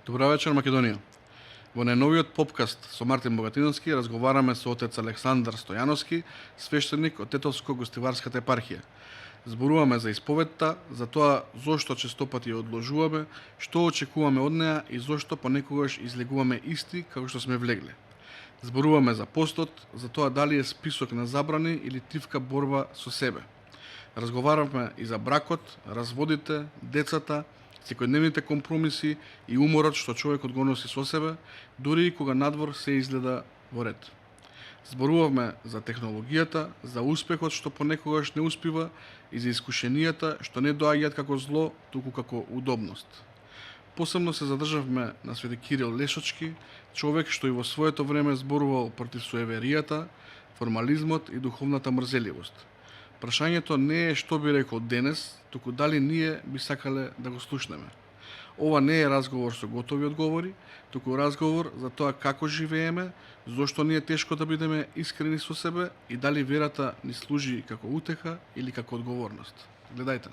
Добра вечер, Македонија. Во најновиот попкаст со Мартин Богатиновски разговараме со отец Александар Стојановски, свештеник од Тетовско-гостиварската епархија. Зборуваме за исповедта, за тоа зошто честопати ја одложуваме, што очекуваме од неа и зошто понекогаш излегуваме исти како што сме влегле. Зборуваме за постот, за тоа дали е список на забрани или тивка борба со себе. Разговараме и за бракот, разводите, децата, секојдневните компромиси и уморот што човекот го носи со себе, дури и кога надвор се изгледа во ред. Зборуваме за технологијата, за успехот што понекогаш не успива и за искушенијата што не доаѓаат како зло, туку како удобност. Посебно се задржавме на свети Кирил Лешочки, човек што и во своето време зборувал против суеверијата, формализмот и духовната мрзеливост. Прашањето не е што би рекол денес, туку дали ние би сакале да го слушнеме. Ова не е разговор со готови одговори, туку разговор за тоа како живееме, зошто ни е тешко да бидеме искрени со себе и дали верата ни служи како утеха или како одговорност. Гледајте.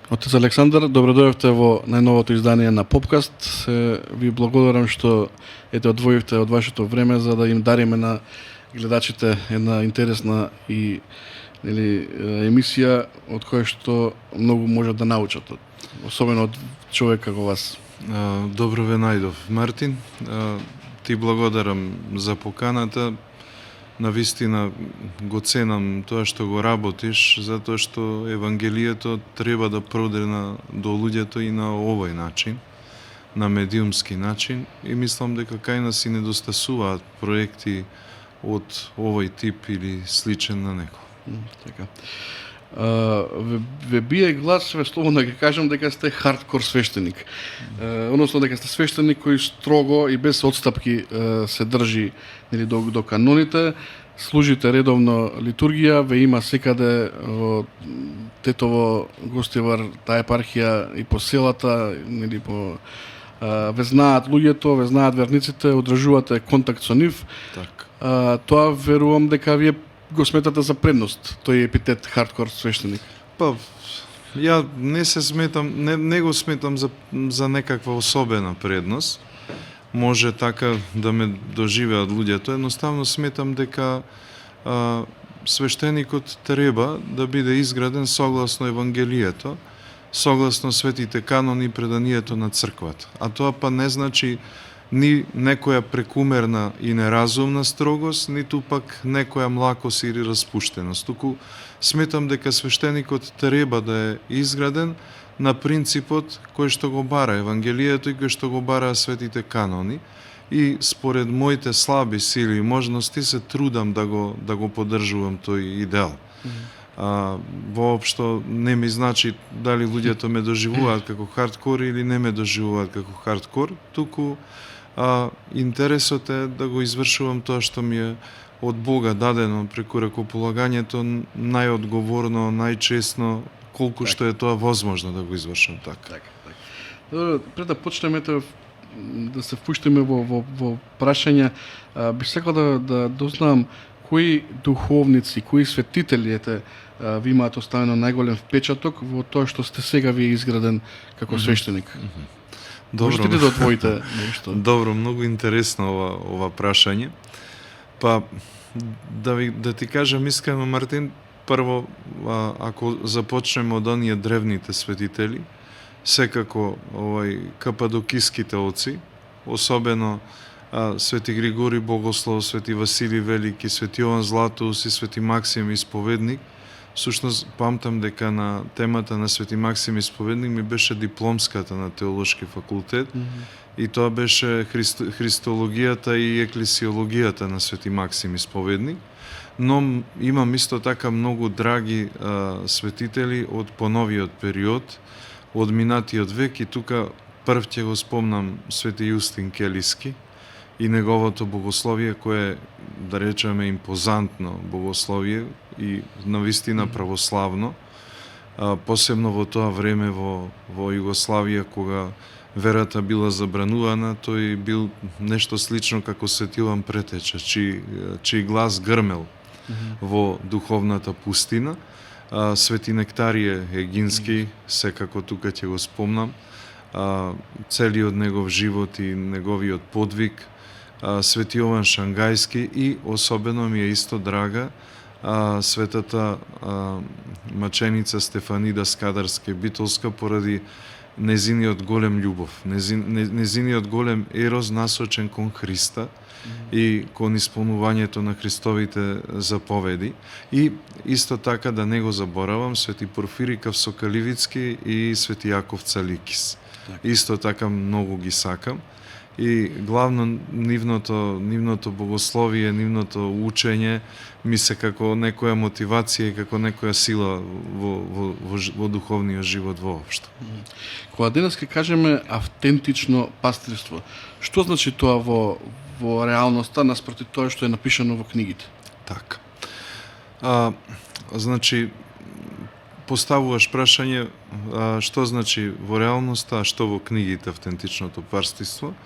Отец Александар, добро дојдовте во најновото издание на Попкаст. Ви благодарам што одвоивте од вашето време за да им дариме на гледачите една интересна и емисија од која што многу можат да научат, особено од човек како вас. Добро ве најдов, Мартин. Ти благодарам за поканата. Навистина го ценам тоа што го работиш, затоа што Евангелието треба да продре до луѓето и на овој начин, на медиумски начин, и мислам дека кај нас и недостасуваат проекти од овој тип или сличен на него. Така. Ве бие глас, ве слободно ќе кажам дека сте хардкор свештеник. Односно дека сте свештеник кој строго и без отстапки се држи до каноните, служите редовно литургија, ве има секаде во Тетово, Гостивар, таа епархија и по селата, ве знаат луѓето, ве знаат верниците, одржувате контакт со нив. Так. Тоа верувам дека вие го сметате за предност, тој епитет хардкор свештеник? Ја не го сметам за некаква особена предност. Може така да ме доживеат луѓето. Едноставно сметам дека свештеникот треба да биде изграден согласно Евангелието, согласно светите канони преданието на црквата. А тоа па не значи ни некоја прекумерна и неразумна строгост, ниту пак некоја млакост или распуштеност. Туку сметам дека свештеникот треба да е изграден на принципот кој што го бара Евангелието и кој што го бара светите канони, и според моите слаби сили и можности се трудам да го поддржувам тој идеал. Воопшто не ми значи дали луѓето ме доживуваат како хардкор или не ме доживуваат како хардкор, туку интересот е да го извршувам тоа што ми е од Бога дадено преку ракополагањето најодговорно, најчестно, колку што е тоа возможно да го извршам така. Добро, пред да почнеме да се впуштиме во прашања, би сакал да дознам кои духовници, кои светители ви имаат оставено најголем впечаток во тоа што сте сега вие изграден како свештеник? Можете ли да одвоите нешто? Добро, многу интересно ова прашање. Па да ти кажам искрено, Мартин, прво ако започнеме од оние древните светители, секако кападокиските оци, особено свети Григори Богослов, свети Васили Велики, свети Јован Златоус и свети Максим Исповедник. Всушност памтам дека на темата на свети Максим Исповедник ми беше дипломската на теолошки факултет, и тоа беше христологијата и еклесиологијата на свети Максим Исповедник. Но имам исто така многу драги светители од поновиот период, од минатиот век, и тука прв ќе го спомнам свети Јустин Келиски, и неговото богословие кое е, да речеме, импозантно богословие и навистина православно, посебно во тоа време во Југославија кога верата била забранувана, тој бил нешто слично како Свети Јован Претеча, чиј глас грмел во духовната пустина. Свети Нектарije Егински, секако тука ќе го спомнам, целиот негов живот и неговиот подвиг, Свети Јован Шангајски и особено ми е исто драга светата маченица Стефанида Скадарска-Битолска поради незиниот голем љубов, незиниот голем ерос насочен кон Христа и кон исполнувањето на Христовите заповеди. И исто така да не го заборавам Свети Порфири Кавсокаливицки и Свети Јаков Цаликис. Исто така многу ги сакам. И главно нивното богословие, нивното учење ми се како некоја мотивација и како некоја сила во духовниот живот воопшто. Кога денес ке кажеме автентично пастирство, што значи тоа во реалноста наспроти тоа што е напишано во книгите? Така. Значи, поставуваш прашање што значи во реалноста, а што во книгите автентичното пастирство.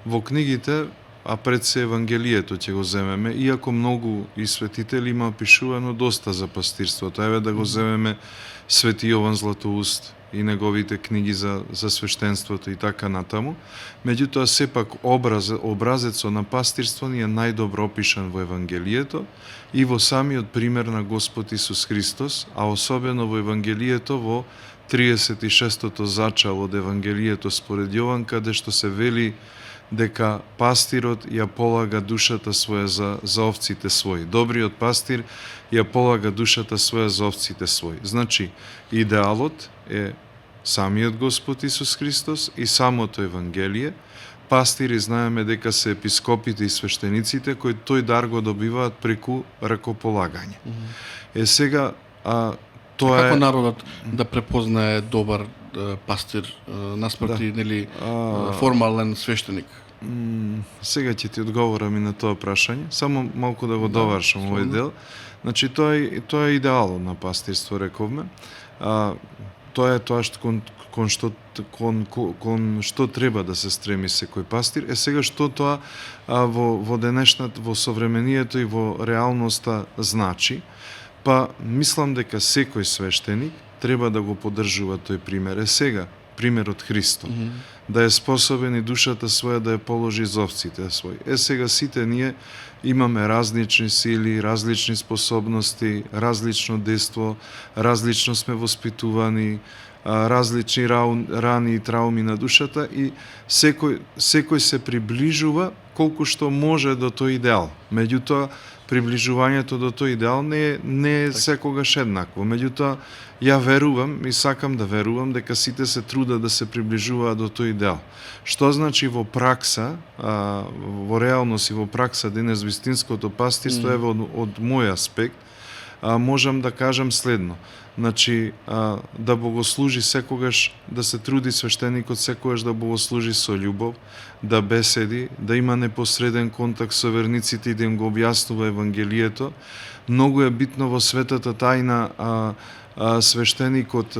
Во книгите, а пред се Евангелието ќе го земеме, иако многу и светители има пишувано доста за пастирството. Еве да го земеме Свети Јован Златоуст и неговите книги за свештенството и така натаму. Меѓутоа, сепак образецот на пастирство ни е најдобро опишан во Евангелието и во самиот пример на Господ Исус Христос, а особено во Евангелието во 36-тото зачало од Евангелието според Јован, каде што се вели дека пастирот ја полага душата своја за овците своји. Добриот пастир ја полага душата своја за овците своји. Значи, идеалот е самиот Господ Исус Христос и самото Евангелие. Пастири знаеме дека се епископите и свештениците кои тој дар го добиваат преку ракополагање. Сега, тоа Како народот да препознае добар пастир наспроти нели формален свештеник? Сега ќе ти одговорам и на тоа прашање, само малку да го довршам овој дел. Значи тоа е идеалот на пастирство, рековме. Тоа е тоа кон што треба да се стреми секој пастир. Сега што тоа во денешната, во современието и во реалноста значи? Па мислам дека секој свештеник треба да го поддржува тој пример. Сега примерот Христо. Да е способен и душата своја да ја положи за овците своји. Сега сите ние имаме различни сили, различни способности, различно дество, различно сме воспитувани, различни рани и трауми на душата и секој се приближува колку што може до тој идеал. Меѓутоа, приближувањето до тој идеал не е секогаш еднакво. Меѓутоа, ја верувам и сакам да верувам дека сите се трудат да се приближуваат до тој идеал. Што значи во пракса, во реалност и во пракса денес вистинското пастирство, еве од мој аспект, можам да кажам следно. Значи, да богослужи секогаш, да се труди свештеникот секогаш да богослужи со љубов, да беседи, да има непосреден контакт со верниците и да им го објаснува Евангелието. Многу е битно во светата тајна свештеникот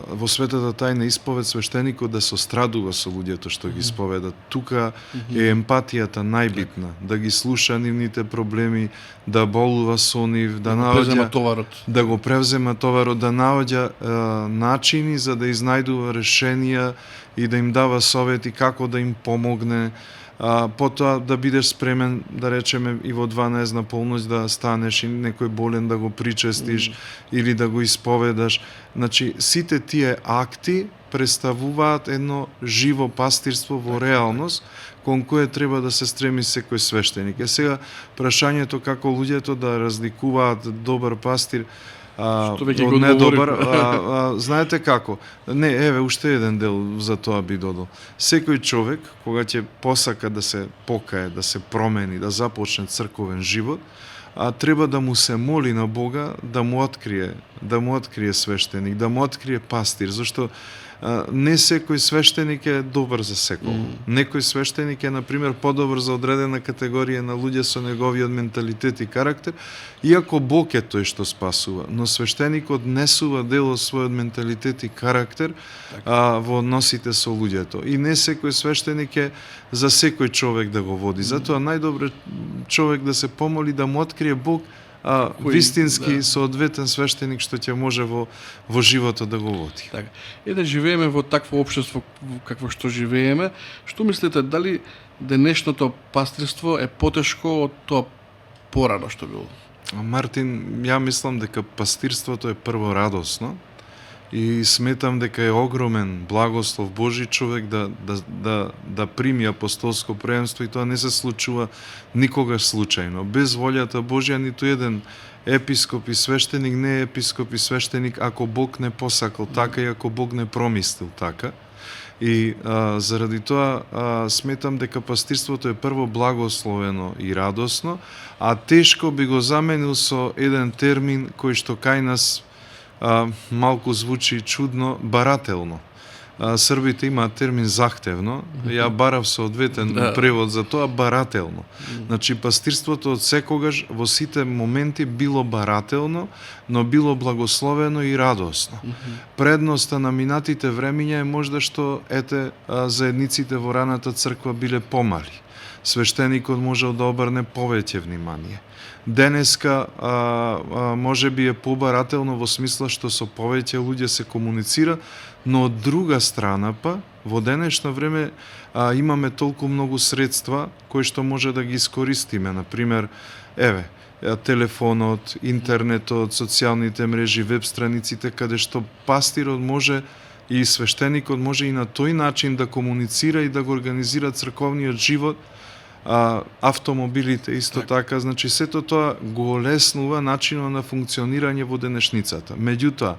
во светата тајна исповед свештеникот да сострадува со луѓето што ги исповедат. Тука е емпатијата најбитна, да ги слуша нивните проблеми, да болува со нив, да го превзема товарот, да наоѓа начини за да изнајдува решенија и да им дава совети како да им помогне. Потоа да бидеш спремен, да речеме, и во 12 на полноќ да станеш и некој болен да го причестиш или да го исповедаш. Значи, сите тие акти представуваат едно живо пастирство во реалност, кон кое треба да се стреми секој свештеник. Сега, прашањето како луѓето да разликуваат добар пастир од недобар, знаете како? Не, еве, уште еден дел за тоа би додал. Секој човек, кога ќе посака да се покае, да се промени, да започне црковен живот, треба да му се моли на Бога да му открие свештеник, да му открие пастир, зашто не секој свештеник е добар за секого. Некој свештеник е, например, подобар за одредена категорија на луѓе со неговиот менталитет и карактер, иако Бог е тој што спасува. Но свештеникот несува дел од својот менталитет и карактер во односите со луѓето. И не секој свештеник е за секој човек да го води. Затоа најдобро човек да се помоли да му открие Бог вистински соодветен свештеник што ќе може во животот да го води. Така. И да живееме во такво општество какво што живееме, што мислите, дали денешното пастирство е потешко од тоа порано што било? Мартин, ја мислам дека пастирството е прво радосно и сметам дека е огромен благослов Божи човек да прими апостолско преемство, и тоа не се случува никогаш случајно. Без волјата Божја ниту еден епископ и свештеник не е епископ и свештеник ако Бог не посакал така и ако Бог не промислил така. И заради тоа сметам дека пастирството е прво благословено и радосно, а тешко би го заменил со еден термин кој што кај нас малку звучи чудно, барателно. Србите имаат термин захтевно, ја барав соодветен превод за тоа, барателно. Значи, пастирството од секогаш во сите моменти било барателно, но било благословено и радосно. Предноста на минатите времиња е можда што заедниците во раната црква биле помали. Свештеникот можел да обрне повеќе внимание. Денеска може би е побарателно во смисла што со повеќе луѓе се комуницира, но од друга страна во денешно време имаме толку многу средства кои што може да ги искористиме. Например, телефонот, интернетот, социјалните мрежи, веб страниците, каде што пастирот може и свештеникот може и на тој начин да комуницира и да го организира црковниот живот. Автомобилите исто така, значи сето тоа го олеснува начинот на функционирање во денешницата. Меѓутоа,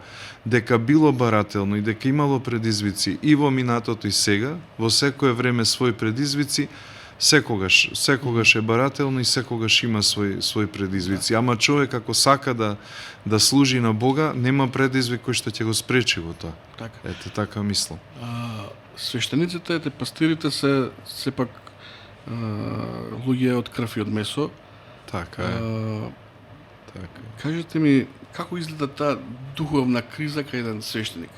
дека било барателно и дека имало предизвици и во минатото и сега, во секое време свој предизвици, секогаш е барателно и секогаш има свој предизвици. Ама човек ако сака да служи на Бога, нема предизвик кој што ќе го спречи во тоа. Така. Ете, така мислам. Свештениците, пастирите се сепак луѓе од крв и од месо. Така е. Така. Кажете ми, како изгледа таа духовна криза кај еден свештеник?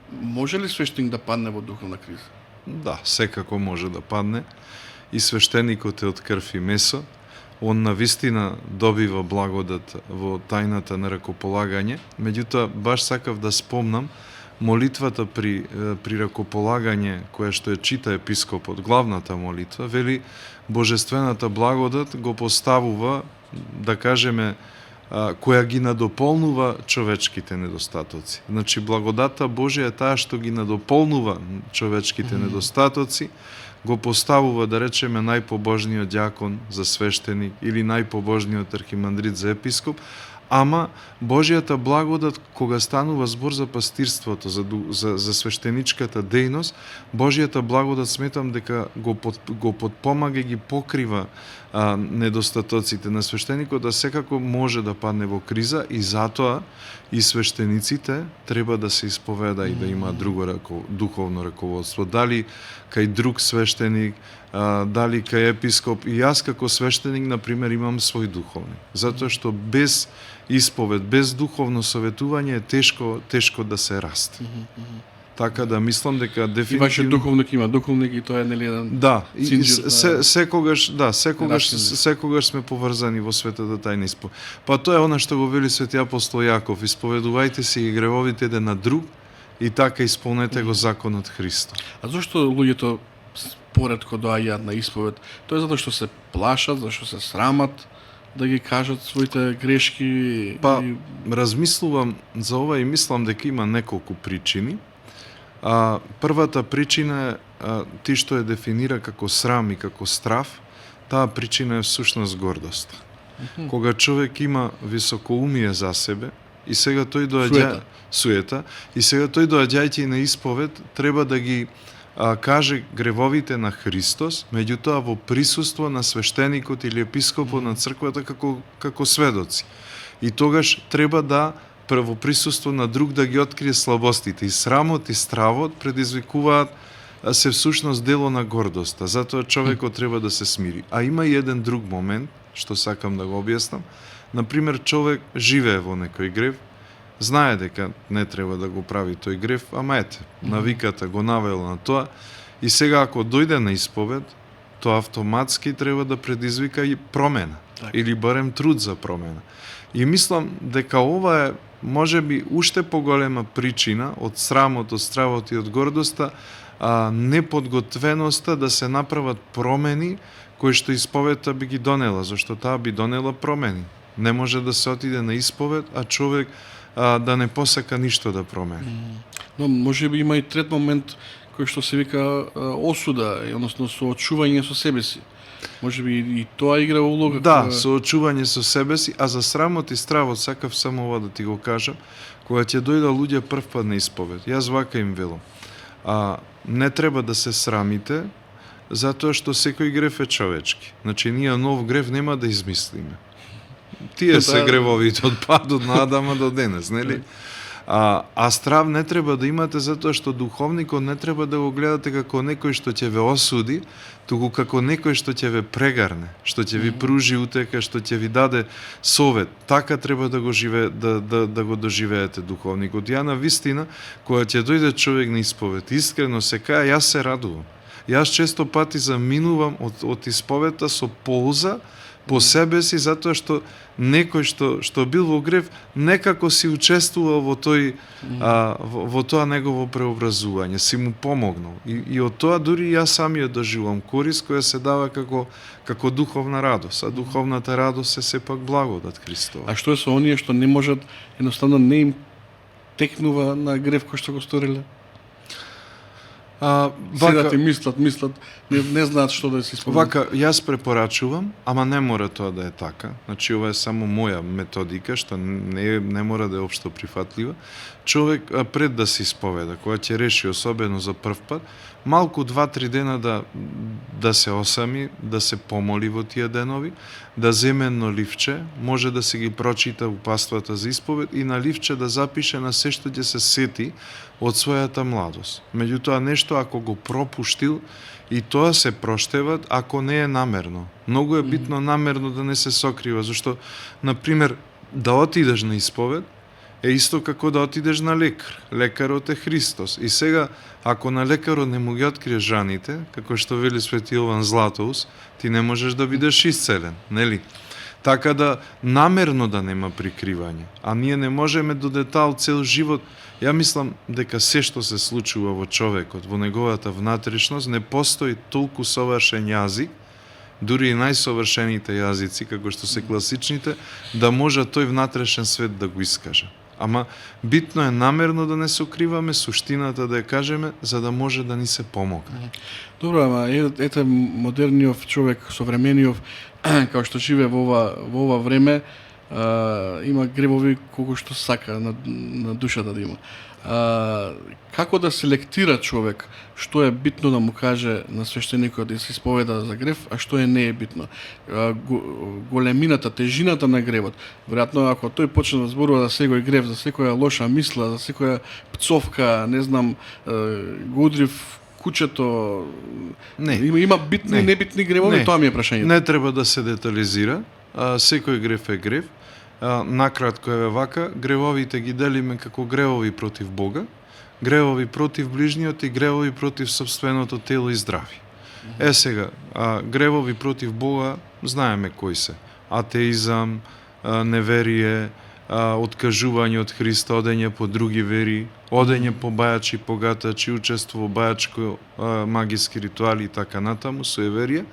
Може ли свештеник да падне во духовна криза? Да, секако може да падне. И свештеникот е од крв и месо. Он навистина добива благодат во тајната на ракополагање. Меѓутоа, баш сакав да спомнам молитвата при ракополагање, која што ја чита епископот, главната молитва, вели божествената благодат го поставува, да кажеме, која ги надополнува човечките недостатоци. Значи, благодата Божја е таа што ги надополнува човечките недостатоци, го поставува, да речеме, најпобожниот ѓакон за свештеник или најпобожниот архимандрит за епископ, ама Божјата благодат, кога станува збор за пастирството, за свештеничката дејност, Божјата благодат сметам дека го подпомага и ги покрива недостатоците на свештеникот, да секако може да падне во криза, и затоа и свештениците треба да се исповеда и да има друго духовно раководство. Дали кај друг свештеник, дали кај епископ. И јас како свештеник, например, имам свој духовник. Затоа што без исповед, без духовно советување е тешко да се расте. Така да мислам дека дефинитивно... И ваше духовник има духовник и тоа е нели еден... Да, и секогаш сме поврзани во светата тајна исповед. Па тоа е она што го вели свети апостол Јаков: исповедувајте се и гревовите еден на друг и така исполнете го законот Христо. А зошто луѓето поретко доаѓаат на исповед? Тоа е затоа што се плашат, зашто се срамат да ги кажат своите грешки? Размислувам за ова и мислам дека има неколку причини. Првата причина е ти што е дефинира како срам и како страв, таа причина е всушност гордост. Кога човек има високоумие за себе и сега тој доаѓа суета, и сега тој доаѓајќи на исповед треба да ги каже гревовите на Христос, меѓутоа во присуство на свештеникот или епископот на црквата како сведоци. И тогаш треба да во присуство на друг да ги открие слабостите. И срамот и стравот предизвикуваат се всушност дело на гордоста. Затоа човекот треба да се смири. А има и еден друг момент, што сакам да го објаснам. Например, човек живее во некој грев, знае дека не треба да го прави тој грев, ама ете, навиката го навела на тоа, и сега ако дојде на исповед, тоа автоматски треба да предизвика и промена, или барем труд за промена. И мислам дека ова е можеби уште поголема причина од срамот, од стравот и од гордоста, неподготвеноста да се направат промени кои што исповедта би ги донела, зашто таа би донела промени. Не може да се отиде на исповед, а човек да не посака ништо да промени. Но може би има и трет момент кој што се вика осуда, односно соочување со себе си. Може би и тоа игра улога. Да, соочување со себе си, а за срамот и стравот сакав само ова да ти го кажам, кога ќе дојда луѓе прв пат на исповед. Јас вака им велам. Не треба да се срамите, затоа што секој грев е човечки. Значи, ние нов грев нема да измислиме. Тие се гревовите од падот на Адама до денес, нели? А страв не треба да имате затоа што духовникот не треба да го гледате како некој што ќе ве осуди, туку како некој што ќе ве прегарне, што ќе ви пружи утека, што ќе ви даде совет. Така треба да го да го доживеете духовникот. Ја на вистина, кога ќе дојде човек на исповед, искрено се каја, јас се радувам. Јас често пати заминувам од исповедта со полза по себе си, затоа што некој што бил во грев некако си учествувал во тоа негово преобразување, си му помогнал. И од тоа дури јас самиот доживувам корис која се дава како духовна радост, а духовната радост е сепак благодат Христова. А што е со оние што не можат, едноставно не им текнува на грев кој што го сториле? Седат и мислат, не знаат што да се исповедат. Вака, јас препорачувам, ама не мора тоа да е така. Значи, ова е само моја методика, што не мора да е општо прифатлива. Човек пред да се исповеда, кога ќе реши, особено за прв пат, малку 2-3 дена да се осами, да се помоли во тие денови, да земе едно ливче, може да се ги прочита упаствата за исповед и на ливче да запише на се што ќе се сети од својата младост. Меѓутоа нешто ако го пропуштил, и тоа се проштеват ако не е намерно. Многу е битно намерно да не се сокрива, зашто, например, да отидеш на исповед е исто како да отидеш на лекар. Лекарот е Христос. И сега, ако на лекарот не му ги откриеш раните, како што вели свети Јован Златоус, ти не можеш да бидеш исцелен, нели? Така да намерно да нема прикривање. А ние не можеме до детал цел живот. Ја мислам дека се што се случува во човекот, во неговата внатрешност, не постои толку совршен јазик, дури и најсовршените јазици, како што се класичните, да може тој внатрешен свет да го искаже. Ама битно е намерно да не се укриваме, суштината да ја кажеме, за да може да ни се помогне. Добро, ама ете модерниот човек, современиот, како што живее во ова време, има гревови колку што сака на душата да има. Како да селектира човек што е битно да му каже на свештеникот да се исповеда за грев, а што не е битно? Големината, тежината на гревот. Веројатно ако тој почне да зборува за секој грев, за секоја лоша мисла, за секоја пцовка, не знам, го удрив кучето, има битни и небитни гревови, тоа ми е прашањето. Не треба да се детализира, секој грев е грев. Накратко е вака, гревовите ги делиме како гревови против Бога, гревови против ближниот и гревови против собственото тело и здрави. Сега, гревови против Бога, знаеме кои се. Атеизам, неверие, откажување од Христа, одење по други вери, одење по бајачи, погатачи, учество во бајачко магиски ритуали и така натаму, суеверие.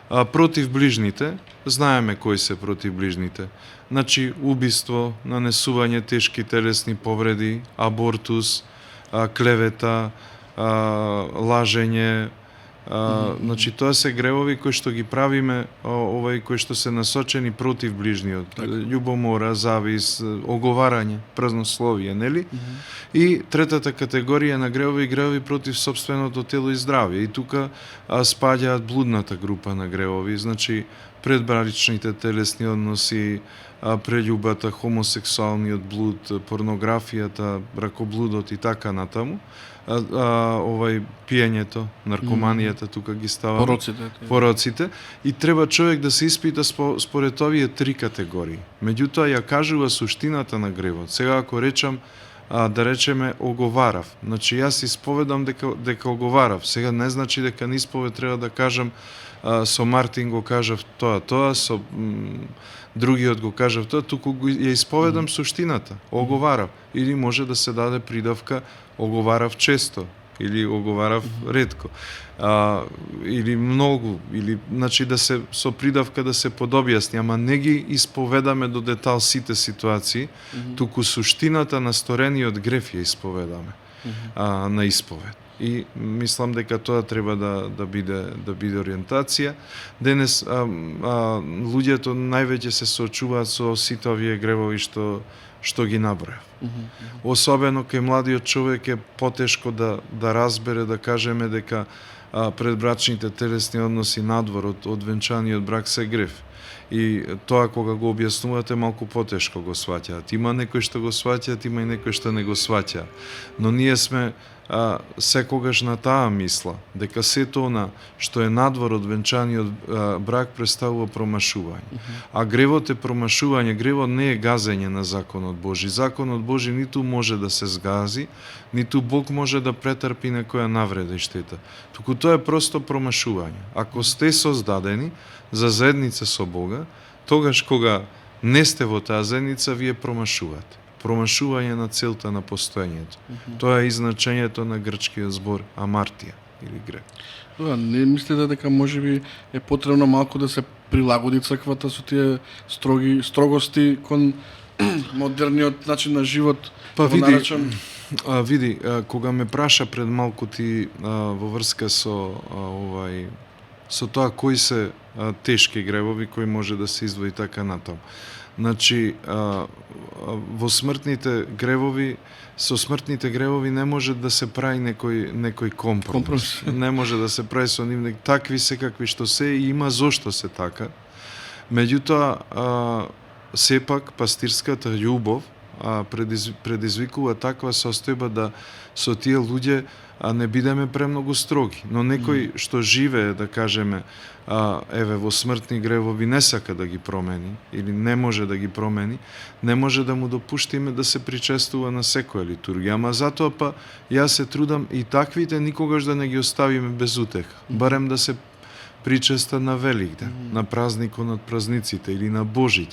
Против ближните, знаеме кои се против ближните. Значи, убиство, нанесување тешки телесни повреди, абортус, клевета, лажење, Значи тоа се гревови кои што ги правиме, кои што се насочени против ближниот. Љубомора, завис, оговарање, празнословие, нели? И третата категорија на гревови против собственото тело и здравје. И тука спаѓаат блудната група на гревови, значи предбрачните телесни односи, прељубата, хомосексуалниот блуд, порнографијата, ракоблудот и така натаму. Пиењето, наркоманијата, тука ги ставаме. Пороците. И треба човек да се испита според овие три категории. Меѓутоа, ја кажува суштината на гревот. Сега, ако речам, да речеме, оговарав. Значи, јас исповедам дека оговарав. Сега не значи дека на исповед треба да кажам со Мартин го кажав тоа, со другиот го кажав тоа, туку ја исповедам суштината. Оговарав. Или може да се даде придавка оговарав често или оговарав ретко. Или многу, или значи да се со придавка да се подобјасни, ама не ги исповедаме до детал сите ситуации, туку суштината на сторениот греф ја исповедаме на исповед. И мислам дека тоа треба да биде ориентација. Денес луѓето највеќе се соочуваат со сите овие гревови што ги набројав. Особено кај младиот човек е потешко да разбере, да кажеме дека предбрачните телесни односи надвор од венчаниот брак се грев. И тоа кога го објаснувате малку потешко го сваќаат. Има некои што го сваќаат, има и некои што не го сваќаат. Но ние сме секогаш на таа мисла, дека сето она што е надвор од венчаниот брак представува промашување. А гревот е промашување, гревот не е газење на законот Божи. Законот Божи ниту може да се сгази, ниту Бог може да претрпи некоја навреда и штета. Туку тоа е просто промашување. Ако сте создадени за заедница со Бога, тогаш кога не сте во таа заедница, вие промашувате. Промашување на целта на постоењето. Тоа е и значењето на грчкиот збор амартија или грев. Да, не мислите дека можеби е потребно малку да се прилагоди црквата со тие строгости кон модерниот начин на живот? Па види, кога ме праша пред малку ти во врска со тоа кои се тешки гревови кои може да се издвои така натаму. Значи, во смртните гревови, со смртните гревови не може да се прави некој компромис. Не може да се прави со нив, такви се какви што се и има зошто се така. Меѓутоа, сепак пастирската љубов предизвикува таква состојба да со тие луѓе не бидеме премногу строги. Но некој што живее, да кажеме, во смртни гревови не сака да ги промени или не може да ги промени, не може да му допуштиме да се причестува на секоја литургија. Ама затоа па јас се трудам и таквите никогаш да не ги оставиме без утеха. Барем да се причеста на Великден, на празникот над празниците или на Божиќ,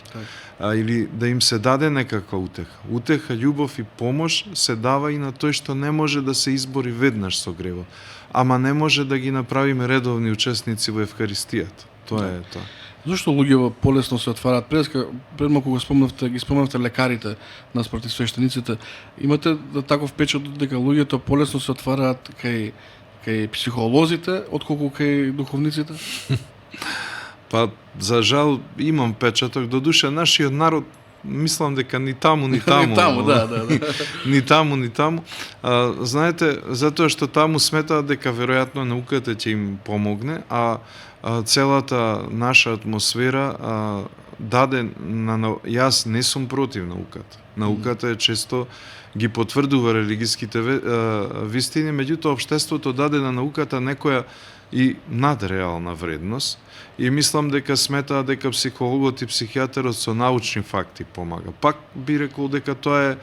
или да им се даде некаква утеха. Утеха, љубов и помош се дава и на тој што не може да се избори веднаш со гревот, ама не може да ги направиме редовни учесници во Евхаристијата. Тоа е тоа. Зошто луѓе полесно се отвараат? Пред малку ги спомнавте лекарите наспроти свештениците. Имате таков печат дека луѓето полесно се отвараат кај психолозите, отколку кај духовниците? Па, за жал, имам печаток. Додуше, нашиот народ, мислам дека ни таму. Ни таму, да. Ни таму. Знаете, затоа што таму сметаат дека веројатно науката ќе им помогне, а целата наша атмосфера даде јас не сум против науката. Науката е често ги потврдува религиските вистини, меѓутоа општеството даде на науката некоја и надреална вредност и мислам дека сметаа дека психологот и психијатерот со научни факти помага. Пак би рекол дека тоа е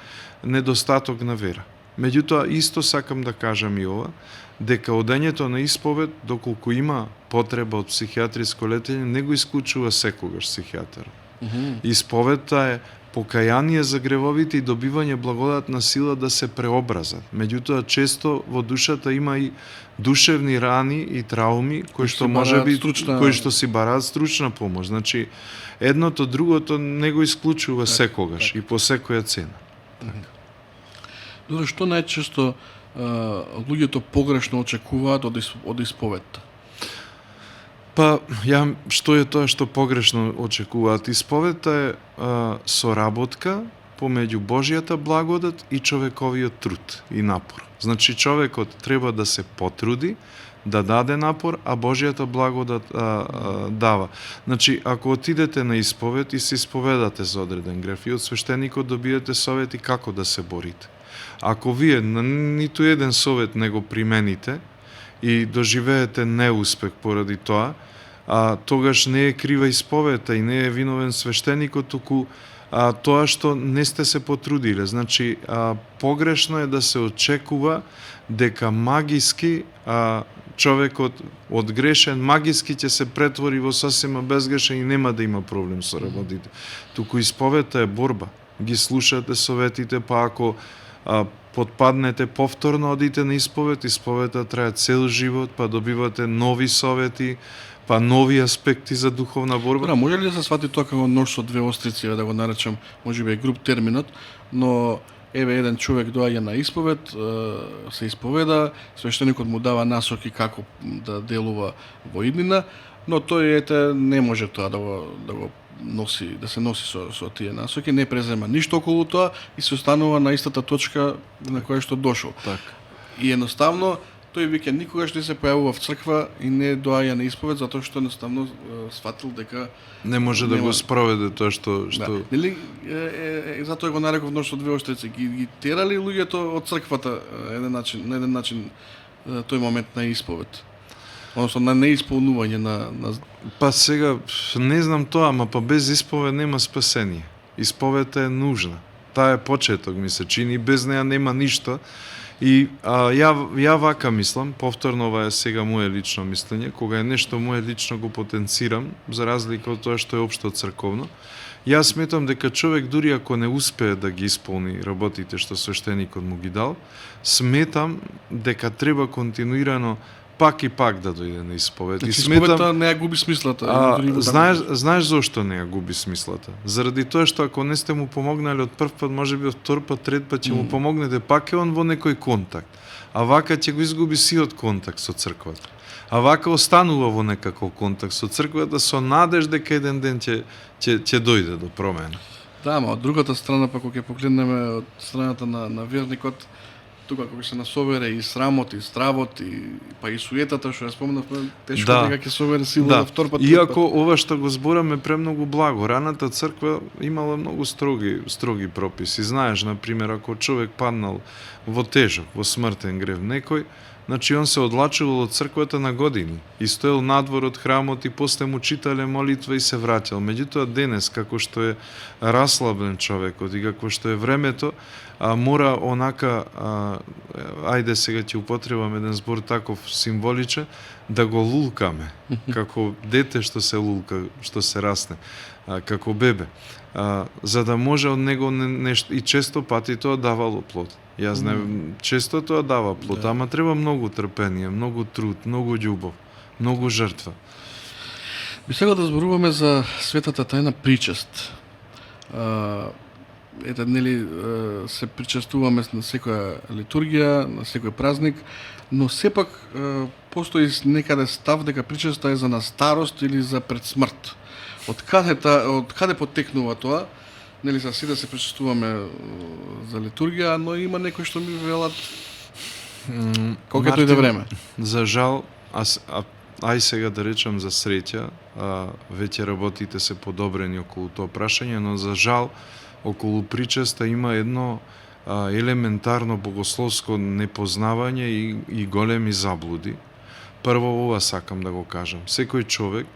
недостаток на вера. Меѓутоа исто сакам да кажам и ова, дека одењето на исповед, доколку има потреба од психијатриско лечење, не го исклучува секогаш психијатерот. Исповедта е покаяние за гревовите и добивање благодатна сила да се преобразат. Меѓутоа, често во душата има и душевни рани и трауми кои што кои што си бараат стручна помош. Значи, едното другото не го исклучува секогаш и по секоја цена. Добро, што најчесто луѓето погрешно очекуваат од исповедта? Па, што е тоа што погрешно очекуваат? Исповедта е соработка помеѓу Божјата благодат и човековиот труд и напор. Значи, човекот треба да се потруди, да даде напор, а Божјата благодат дава. Значи, ако отидете на исповед и се исповедате за одреден греф и од свештеникот добиете совети како да се борите. Ако вие на ниту еден совет не го примените и доживеете неуспех поради тоа, тогаш не е крива исповедта и не е виновен свештеникот, туку тоа што не сте се потрудиле. Значи, погрешно е да се очекува дека магиски човекот од грешен магиски ќе се претвори во сосема безгрешен и нема да има проблем со работите. Туку исповедта е борба. Ги слушате советите, па ако потпаднете повторно, одите на исповед, исповедта трае цел живот, па добивате нови совети, па нови аспекти за духовна борба. Да, може ли да се свати тоа како нож со две острици, да го наречам, можеби е груб терминот, но еве еден човек доаѓа на исповед, се исповеда, свештеникот му дава насоки како да делува во иднина, но тој не може тоа да го носи, да се носи со тие насоки, не презема ништо околу тоа и се останува на истата точка на која што дошол. Так. И едноставно тој веќе никогаш не се појавува в црква и не доаѓа на исповед затоа што едноставно сфатил дека не може да го спроведе тоа што Да. Нели затоа го нареков нож со две острици, ги терали луѓето од црквата на еден начин тој момент на исповед. Односно на неисполнување на Па сега, не знам тоа, ама па без исповед нема спасение. Исповедта е нужна. Таа е почеток, ми се чини, без неа нема ништо. И ја вака мислам, повторно ова е сега моje лично мислење, кога е нешто моje лично го потенцирам, за разлика од тоа што е општо црковно. Јас сметам дека човек дури ако не успее да ги исполни работите што свештеникот му ги дал, сметам дека треба континуирано пак и пак да дојде на исповед. Значи, И сметам, исповедта не ја губи смислата. знаеш зошто не ја губи смислата? Заради тоа што ако не сте му помогнале од прв пат, можеби од втор пат, трет пат ќе му помогнете, пак е он во некој контакт. А вака ќе го изгуби сиот контакт со црквата. А вака останува во некаков контакт со црквата со надеж дека еден ден ќе дојде до промена. Да, ама од другата страна, па кога ќе погледнеме од страната на верникот, тука кога се насобере и срамот, и стравот, па и суетата, што ја спомнавме, тешко дека ќе собере сила Да. за втор пат. Иако ова што го збораме премногу благо, раната црква имала многу строги прописи. Знаеш, на пример, ако човек паднал во тежок, во смртен грев некој, значи он се одлачувал од црквата на години и стоел надвор од храмот и после му читале молитва и се враќал. Меѓутоа денес, како што е расслабен човекот и како што е времето, мора онака, ајде сега ќе употребам еден збор таков символичен, да го лулкаме, како дете што се лулка, што се расне, како бебе, за да може од него нешто, и често пати тоа давало плод. Јас не, често тоа дава плод, ама треба многу трпение, многу труд, многу љубов, многу жртва. Би сега да зборуваме за светата тајна причест. Нели се причестуваме на секоја литургија, на секој празник, но сепак постои некаде став дека причеста е за на старост или за пред смрт. Од каде потекнува тоа? Нели за сите се причестуваме за литургија, но има некои што ми велат кога ќе дојде време. За жал, ај сега да речам за среќа, веќе работите се подобрени околу тоа прашање, но за жал околу причеста има едно елементарно богословско непознавање и големи заблуди. Прво ова сакам да го кажам. Секој човек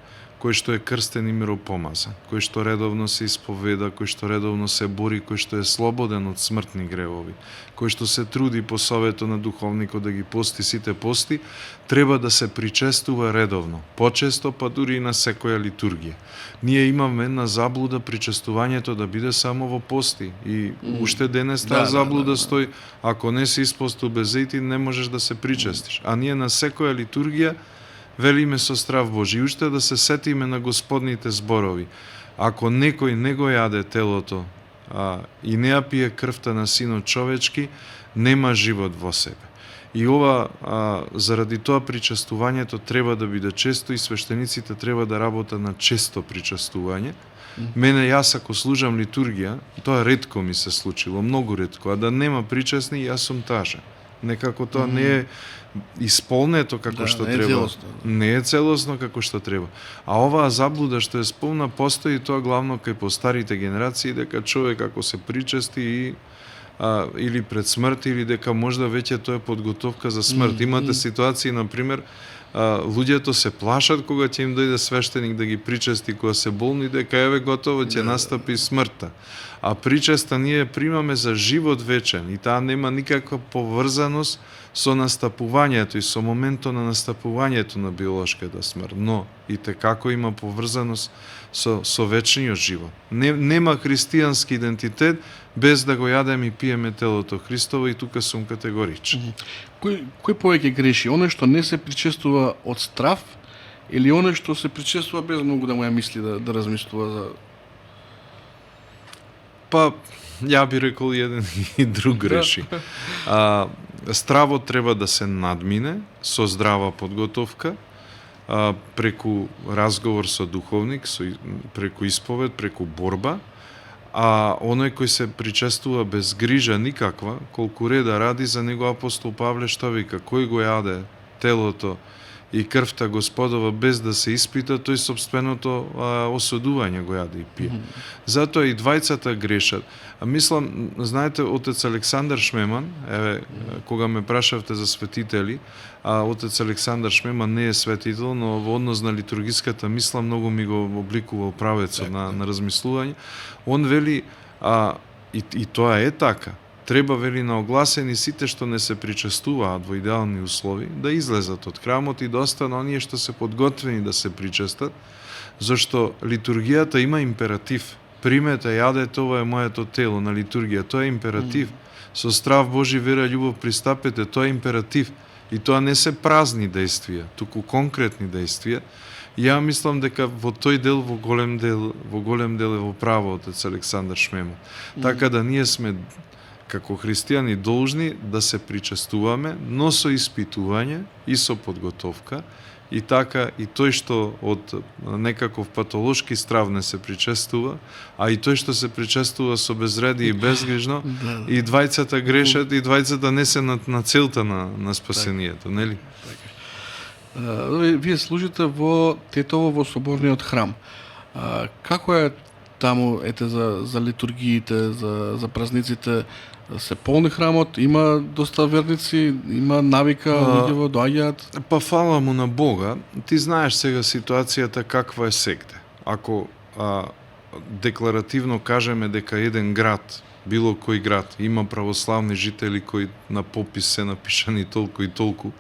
кој што е крстен и миропомазан, кој што редовно се исповеда, кој што редовно се бори, кој што е слободен од смртни гревови, кој што се труди по советот на духовникот да ги пости сите пости, треба да се причестува редовно, почесто, па дури и на секоја литургија. Ние имаме една заблуда причестувањето да биде само во пости и уште денес таа заблуда стои, ако не се испостил без зајти, не можеш да се причестиш. А ние на секоја литургија велиме со страв Божи. И уште да се сетиме на Господните зборови. Ако некој не го јаде телото и не ја пие крвта на Синот човечки, нема живот во себе. И ова, заради тоа причестувањето треба да биде често и свештениците треба да работат на често причестување. Мене, јас ако служам литургија, тоа ретко ми се случило, многу ретко, а да нема причесни, јас сум тажен. Некако тоа не е исполнето како што не е треба. целосно. Не е целосно како што треба. А оваа заблуда што е сполна постои тоа главно кај постарите генерации, дека човек ако се причести и или пред смрт, или дека можда веќе тоа е подготовка за смрт. Имате ситуации, например, луѓето се плашат кога ќе им дојде свештеник да ги причести кога се болни, дека еве готово ќе настапи смртта. А причеста ние примаме за живот вечен и таа нема никаква поврзаност со настапувањето и со моментот на настапувањето на биолошката смрт, но и како има поврзаност со вечниот живот. Нема христијански идентитет без да го јадеме и пиеме телото Христово, и тука сум категоричен. Кој повеќе греши? Оној што не се причестува од страв или оној што се причестува без многу да му ја мисли, да размислува за... Па, ја би рекол еден и друг греши. Стравот треба да се надмине со здрава подготовка, преку разговор со духовник, преку исповед, преку борба, а оној кој се причестува без грижа никаква, колку реда ради, за него апостол Павле што вика, кој го јаде телото и крвта Господова без да се испита, тој собственото осудување го јаде и пие. Затоа и двајцата грешат. Мислам, знаете, отец Александар Шмеман, кога ме прашавте за светители, отец Александар Шмеман не е светител, но во однос на литургиската мисла многу ми го обликувал правецот на размислување. Он вели, и тоа е така, треба, вели, на огласени сите што не се причестуваат во идеални услови, да излезат од храмот и да останат оние што се подготвени да се причестат, зашто литургијата има императив. Примете, јадете, ова е моето тело на литургија, тоа е императив. Со страв Божи, вера, љубов пристапете, тоа е императив. И тоа не се празни действија, туку конкретни действија. И ја мислам дека во тој дел, во голем дел е во право отец Александар Шмеман. Така да ние сме како христијани должни да се причестуваме, но со испитување и со подготовка, и така и тој што од некаков патолошки страв не се причестува, а и тој што се причестува со безреди и безгрижно, и двајцата грешат, и двајцата не се на целта на спасението, нели? Вие служите во Тетово, во соборниот храм. Како е таму, за литургиите, за празниците? Се полни храмот, има доста верници, има навика, луѓето доаѓаат? Па фала му на Бога, ти знаеш сега ситуацијата каква е сегде. Ако декларативно кажеме дека еден град, било кој град, има православни жители кои на попис се напишани толку и толку,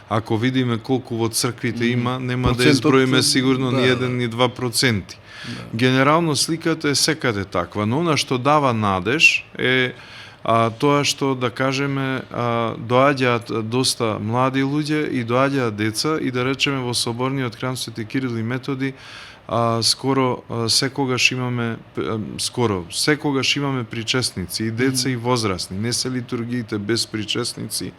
ако видиме колку во црквите има, нема да изброиме сигурно ни 1 ни 2%. Генерално сликата е секаде таква, но она што дава надеж е тоа што, да кажеме, доаѓаат доста млади луѓе и доаѓаат деца, и да речеме во соборниот храм Свети Кирил и Методи секогаш имаме причесници, и деца и возрастни. Не се литургиите без причесници.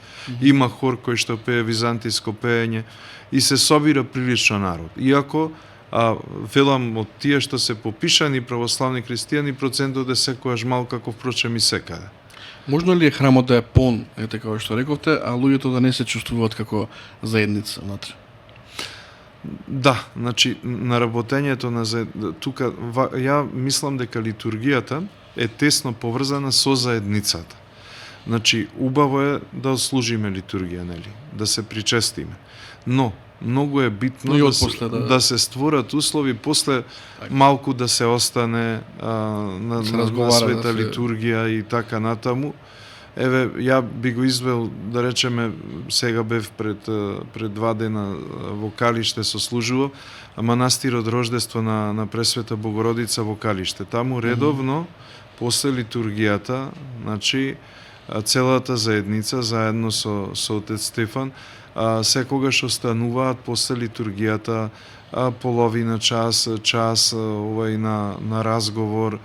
Има хор кој што пее византиско пеење и се собира прилично народ. Иако велам, од тие што се попишани православни христијани, процентот е секогаш мал, како впрочем и секаде. Можно ли е храмот да е полн, како што рековте, а луѓето да не се чувствуваат како заедница внатре? Да, значи наработењето на тука ја мислам дека литургијата е тесно поврзана со заедницата. Значи убаво е да служиме литургија, нели, да се причестиме. Но многу е битно да се створат услови после малку да се остане на света литургија и така натаму. Еве, ја би го извел, да речеме, сега бев пред 2 дена во Калиште сослужував, манастирот Рождество на Пресвета Богородица во Калиште. Таму редовно, после литургијата, значи, целата заедница, заедно со отец Стефан, секогаш остануваат после литургијата половина час, на разговор,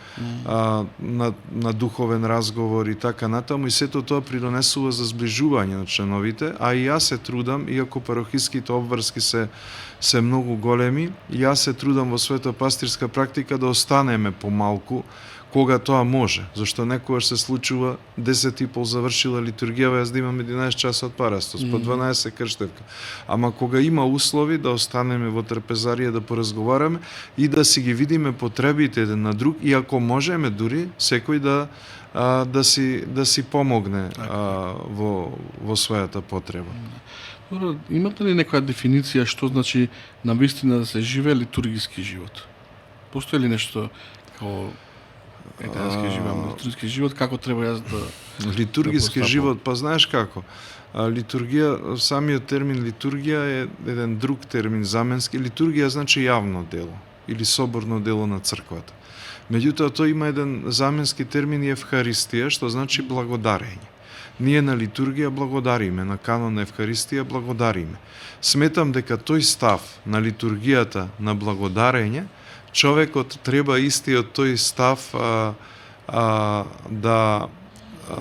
на духовен разговор и така натаму, и сето тоа придонесува за зближување на членовите, а и јас се трудам, иако парохиските обврски се многу големи, јас се трудам во својата пастирска практика да останеме помалку, кога тоа може, зашто некогаш се случува 10:30 завршила литургијава, јас да имам 11 часот парастос, по 12 крштевка. Ама кога има услови да останеме во трпезарија да поразговараме и да си ги видиме потребите еден на друг, и ако можеме дури секој да си помогне во својата потреба. Добро, имате ли некоја дефиниција што значи навистина да се живее литургиски живот? Постои ли нешто како литургиски живот, како треба јас да литургиски живот, па знаеш како? Литургија, самиот термин литургија е еден друг термин заменски. Литургија значи јавно дело или соборно дело на црквата. Меѓутоа тој има еден заменски термин евхаристија, што значи благодарење. Ние на литургија благодариме, на канон на евхаристија благодариме. Сметам дека тој став на литургијата на благодарење, човекот треба истиот тој став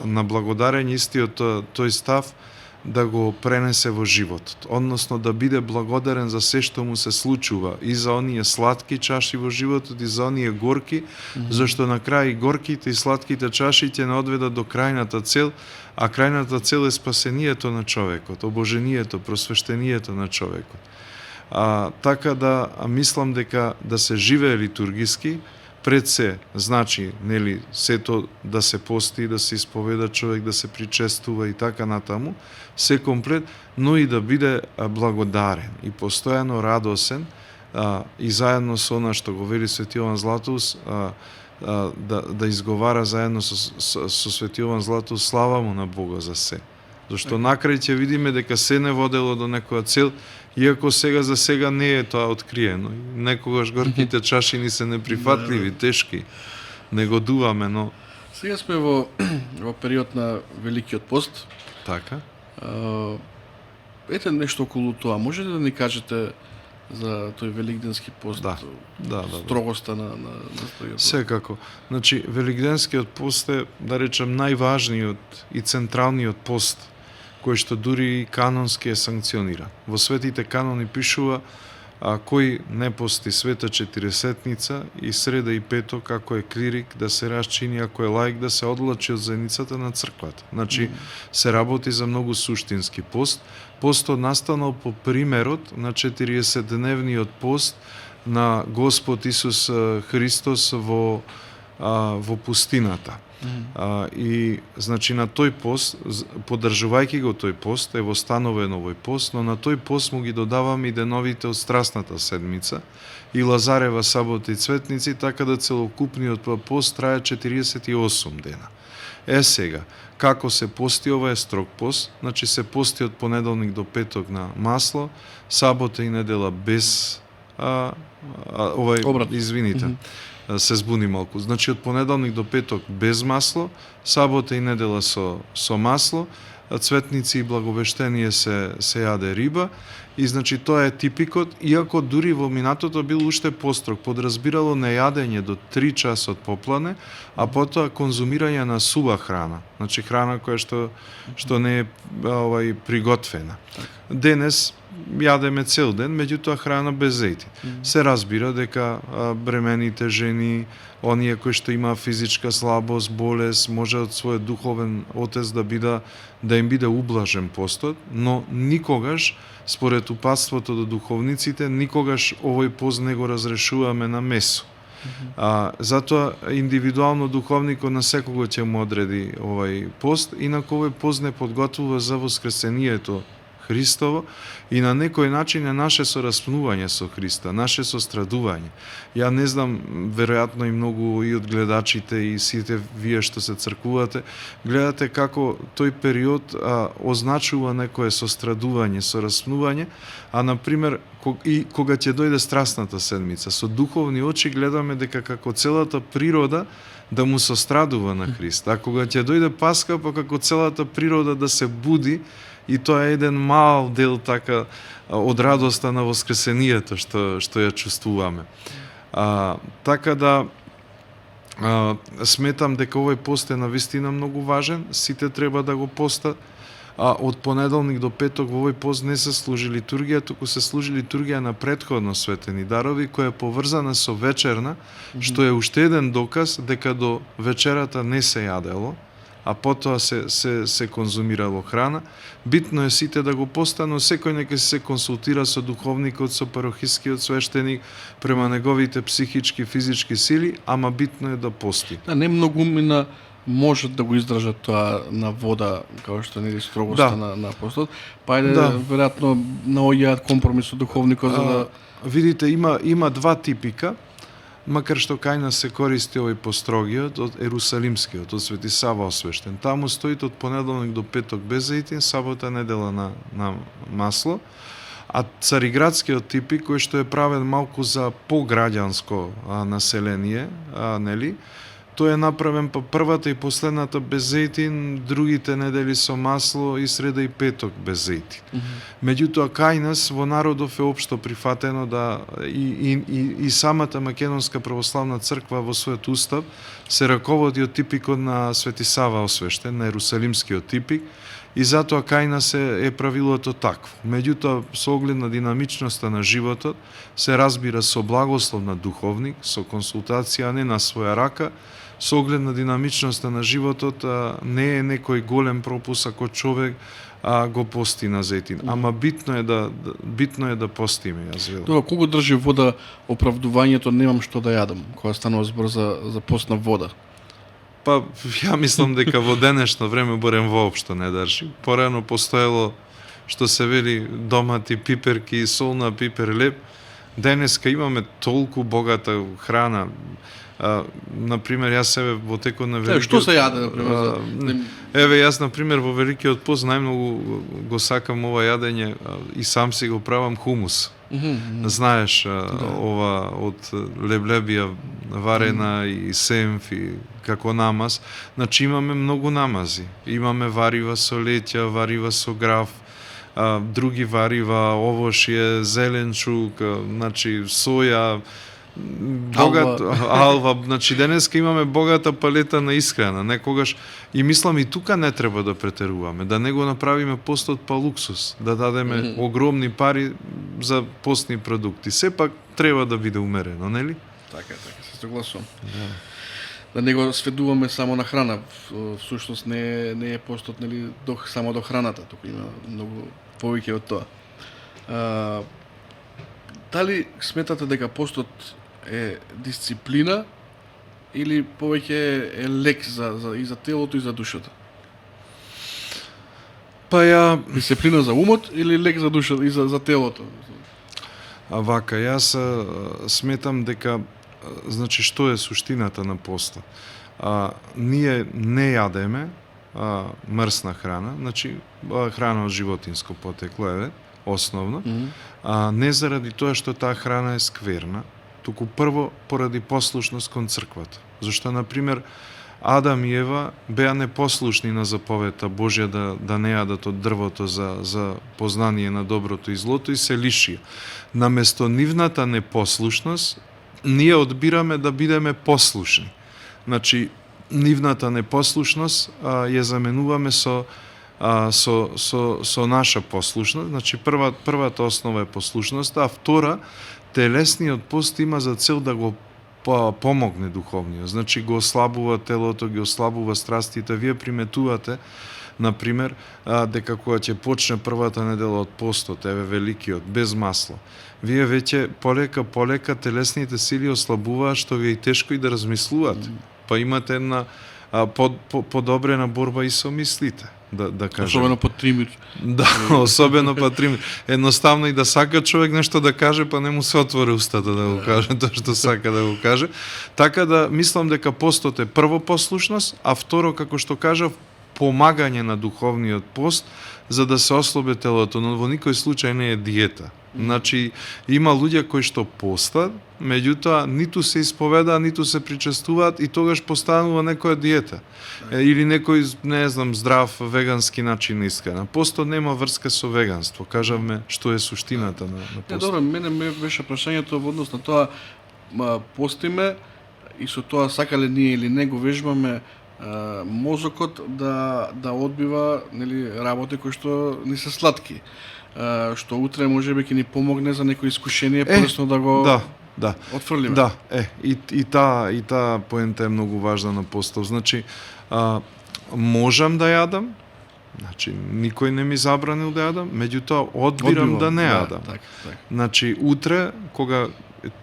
на благодарење, истиот тој став да го пренесе во животот, односно да биде благодарен за се што му се случува, и за оние сладки чаши во животот и за оние горки, зашто на крај и горките и сладките чаши ќе не одведат до крајната цел, а крајната цел е спасението на човекот, обожението, просвештението на човекот. Така да мислам дека да се живее литургиски, пред се, значи, нели, сето да се пости, да се исповеда човек, да се причестува и така натаму, се комплет, но и да биде благодарен и постојано радосен, и заедно со она што го вели Свети Јован Златоуст, да изговара заедно со Свети Јован Златоуст слава му на Бога за се. Зашто накрај ќе видиме дека се не водело до некоја цел, иако за сега не е тоа откриено. Некогаш горките чаши ни се неприфатливи, тешки, негодуваме, но... Сега сме во период на Великиот пост. Така. Ете нешто околу тоа. Можете да ни кажете за тој великденски пост? Да. Строгоста на тој пост? Секако. Значи, великденскиот пост е, да речем, најважниот и централниот пост, кој што дури и канонски е санкциониран. Во светите канони пишува кој не пости света четиресетница и среда и пето, како е клирик, да се расчини, ако е лаик, да се одлачи од заедницата на црквата. Значи, се работи за многу суштински пост. Постот настанал по примерот на 40-дневниот пост на Господ Исус Христос во пустината. И значи на тој пост, поддржувајќи го тој пост, е востановен овој пост, но на тој пост му ги додаваме и деновите од Страстната седмица и Лазарева сабота и цветници, така да целокупниот пост трае 48 дена. Сега, како се пости, ова е строг пост, значи се пости од понеделник до петок на масло, сабота и недела без извините. Се збуни малку. Значи од понеделник до петок без масло, сабота и недела со масло, цветници и благовештение се јаде риба, и значи тоа е типикот, иако дури во минатото бил уште построг, подразбирало нејадење до 3 часот поплане, а потоа конзумирање на сува храна, значи храна која што не е приготвена. Денес јадеме цел ден, меѓутоа храна без зејтин. Се разбира дека бремените жени, оние кои што има физичка слабост, болест, може од својот духовен отец да им биде ублажен постот, но никогаш, според упатството до духовниците, никогаш овој пост не го разрешуваме на месо. Затоа индивидуално духовникот на секого ќе му одреди овој пост, инаку овој пост не подготвува за воскресението Христово и на некој начин е наше сораспнување со Христа, наше сострадување. Ја не знам, веројатно и многу и од гледачите и сите вие што се цркувате, гледате како тој период означува некое сострадување, сораспнување, а например кога ќе дојде Страстната седмица, со духовни очи гледаме дека како целата природа да му сострадува на Христа, а кога ќе дојде Пасха, па како целата природа да се буди и тоа е еден мал дел така од радоста на воскресението што ја чувствуваме. Така да сметам дека овој пост е навистина многу важен, сите треба да го постат. Од понеделник до петок во овој пост не се служи литургија, туку се служи литургија на претходно светени дарови, која е поврзана со вечерна, што е уште еден доказ дека до вечерата не се јадело, а потоа се конзумирало храна. Битно е сите да го постат, но секој нека се консултира со духовникот, со парохискиот свештеник, према неговите психички, физички сили, ама битно е да пости. Да, не многу умина можат да го издржат тоа на вода, како што нели строгоста на постот, па веројатно наоѓаат компромис со духовникот за да видите, има два типика, макар што кај нас се користи овој построгиот од Ерусалимскиот, од Свети Сава освештен. Таму стои од понеделник до петок без зејтин, сабота недела на масло, а Цариградскиот типик кој што е правен малку за пограѓанско население, нели? Тој е направен по првата и последната без зејтин, другите недели со масло и среда и петок без зејтин. Меѓутоа кај нас во народов е општо прифатено да и самата Македонска православна црква во својот устав се раководи од типикот на Свети Сава освештен, на Ерусалимскиот типик, и затоа кај нас е правилото такво. Меѓутоа, со оглед на динамичноста на животот, се разбира со благослов на духовник, со консултација, не на своја рака, со оглед на динамичноста на животот, не е некој голем пропус ако човек го пости на зејтин. Ама битно е да постиме, јас велам. Тоа кога држи вода оправдувањето немам што да јадам, кога станува збор за пост на вода? Па, ја мислам дека во денешно време барем воопшто не држи. Порано постоело, што се вели, домати, пиперки, солна, пипер, леп. Денеска имаме толку богата храна. Например, јас себе во текот на великиот... Што се јаде, например? Еве, јас, например, во великиот пост најмногу го сакам ова јадење и сам си го правам хумус. Знаеш, ова од леблебија варена и семф и како намаз. Значи имаме многу намази. Имаме варива со леќа, варива со граф, други варива, овошје, зеленчук, значи соја, алва, значи денеска имаме богата палета на исхрана, некогаш и мислам и тука не треба да претеруваме, да не го направиме постот па луксус, да дадеме огромни пари за постни продукти. Сепак треба да биде умерено, нели? Така, се согласувам. Да не го сведуваме само на храна, всушност не е постот нели само до храната, туку има многу повеќе од тоа. Дали сметате дека постот е дисциплина или повеќе е лек и за телото и за душата? Па ја... Дисциплина за умот или лек за душата и за телото? Вака, јас сметам дека, значи, што е суштината на поста? Ние не јадеме мрсна храна, значи храна од животинско потекло, основно, не заради тоа што таа храна е скверна, туку прво поради послушност кон црквата. Зашто, например, Адам и Ева беа непослушни на заповедта Божја да не јадат од дрвото за познание на доброто и злото и се лишија. Наместо нивната непослушност, ние одбираме да бидеме послушни. Значи, нивната непослушност ја заменуваме со наша послушност. Значи, првата основа е послушност, а втора, телесниот пост има за цел да го помогне духовниот. Значи, го ослабува телото, ги ослабува страстите. Вие приметувате, например, дека кога ќе почне првата недела од постот, еве великиот, без масло, вие веќе полека телесните сили ослабуваат, што ви е тешко и да размислувате. Па имате една подобрена борба и со мислите. Да кажем. Особено по 3 минути. Да, особено по 3 минути. Едноставно и да сака човек нешто да каже, па не му се отвори устата да го каже тоа што сака да го каже. Така да мислам дека постот е прво послушност, а второ, како што кажав, помагање на духовниот пост за да се ослабе телото, но во никој случај не е диета. Значи, има луѓе кои што постат, меѓутоа ниту се исповедаат, ниту се причестуваат и тогаш постанува некоја диета. Или некој, не знам, здрав вегански начин на исхрана. Постот нема врска со веганство. Кажавме што е суштината на постот. Добро, мене ме беше прашањето во однос на тоа, постиме и со тоа сакале ние или не го вежбаме мозокот да одбива, нели, работи кои што ни се сладки. Што утре можеби ќе ни помогне за некој искушение, полесно да го отфрлиме. Да, и таа поента е многу важна на постов. Значи, можам да јадам, значи никој не ми забранил да јадам, меѓутоа одбирам да не јадам. Так. Значи, утре кога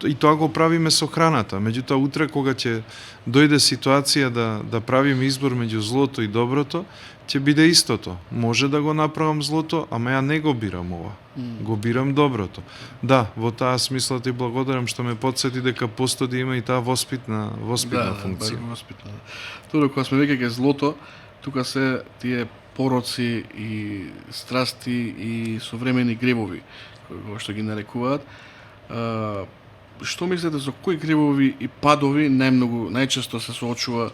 и тоа го правиме со храната, меѓутоа утре кога ќе дојде ситуација да правиме избор меѓу злото и доброто, ќе биде истото. Може да го направам злото, ама ја не го бирам ова. Го бирам доброто. Да, во таа смисла ти благодарам што ме потсети дека постот има и таа воспитна функција. Да, воспитна. Тоа кога сме веќе ке злото, тука се тие пороци и страсти и современи гревови, кои што ги нарекуваат. Што мислите за кои гревови и падови најчесто се соочува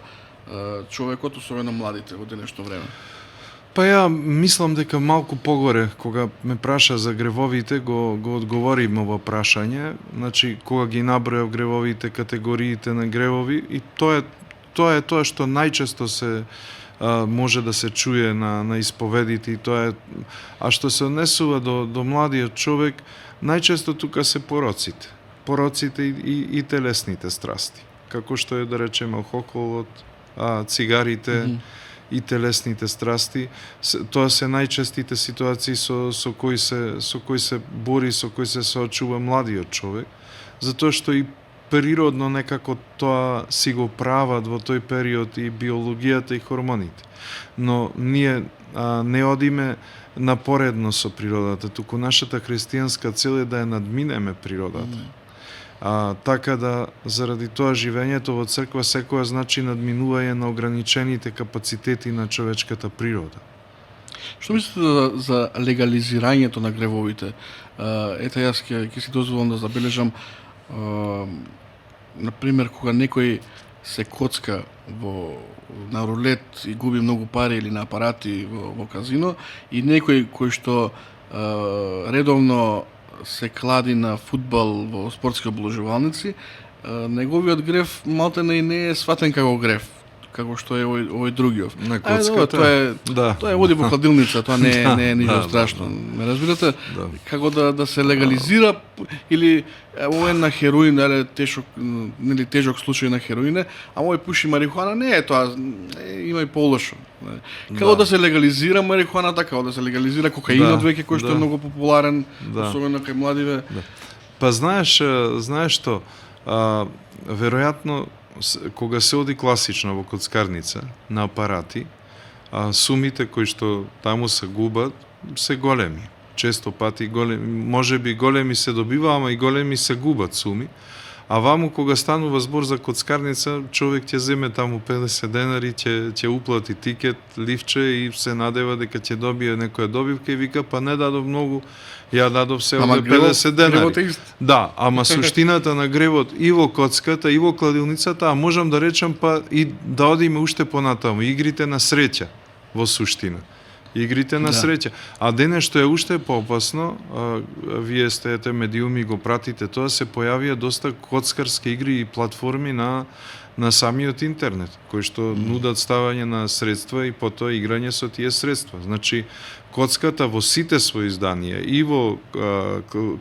човекот, особено младите во денешно време? Па ја мислам дека малку погоре, кога ме праша за гревовите, го одговорим ова прашање. Значи, кога ги набројав гревовите, категориите на гревови, и тоа е тоа што најчесто се може да се чуе на исповедите, и тоа е. А што се однесува до младиот човек, најчесто тука се пороците. Пороците и телесните страсти. Како што е, да речеме, алкохолот, цигарите и телесните страсти. Тоа се најчестите ситуации со кои се бори, со кои се соочува младиот човек, затоа што и природно некако тоа си го прават во тој период и биологијата и хормоните. Но ние не одиме напоредно со природата, туку нашата христијанска цел е да ја надминеме природата. Така да, заради тоа живењето во црква секоја значи надминување на ограничените капацитети на човечката природа. Што мислите за легализирањето на гревовите? Ете, јас ќе си дозволам да забележам, например, кога некој се коцка на рулет и губи многу пари, или на апарати во казино, и некој кој што редовно се клади на фудбал во спортски обложувалници, неговиот грев малтene и не е сватен како грев, како што е овој другиот. На коцката? Тоа е оди во хладилница, тоа не е ништо страшно. Ме разбирате? Како да се легализира, или ова е на хероин, тежок случај на хероине, а овој пуши марихуана, не е тоа, има и полошо. Како да се легализира марихуаната, како да се легализира кокаинот веќе, кој што е многу популарен, особено кај младиве. Па знаеш што, веројатно кога се оди класично во коцкарница на апарати, сумите кои што таму се губат се големи. Често пати големи, можеби големи се добива, ама и големи се губат суми. А ваму кога станува збор за коцкарница, човек ќе земе таму 50 денари, ќе уплати тикет, ливче и се надева дека ќе добие некоја добивка и вика, па не дадов многу, ја дадов се овде 50 денари. Да, ама суштината на гревот и во коцката, и во кладилницата, а можам да речам па и да одиме уште понатаму, игрите на среќа во суштина. Игрите на среќа. А денес што е уште поопасно, вие сте медиуми, го пратите тоа, се појавија доста коцкарски игри и платформи на самиот интернет, кои што нудат ставање на средства и потоа играње со тие средства. Значи, коцката во сите своји изданија, и во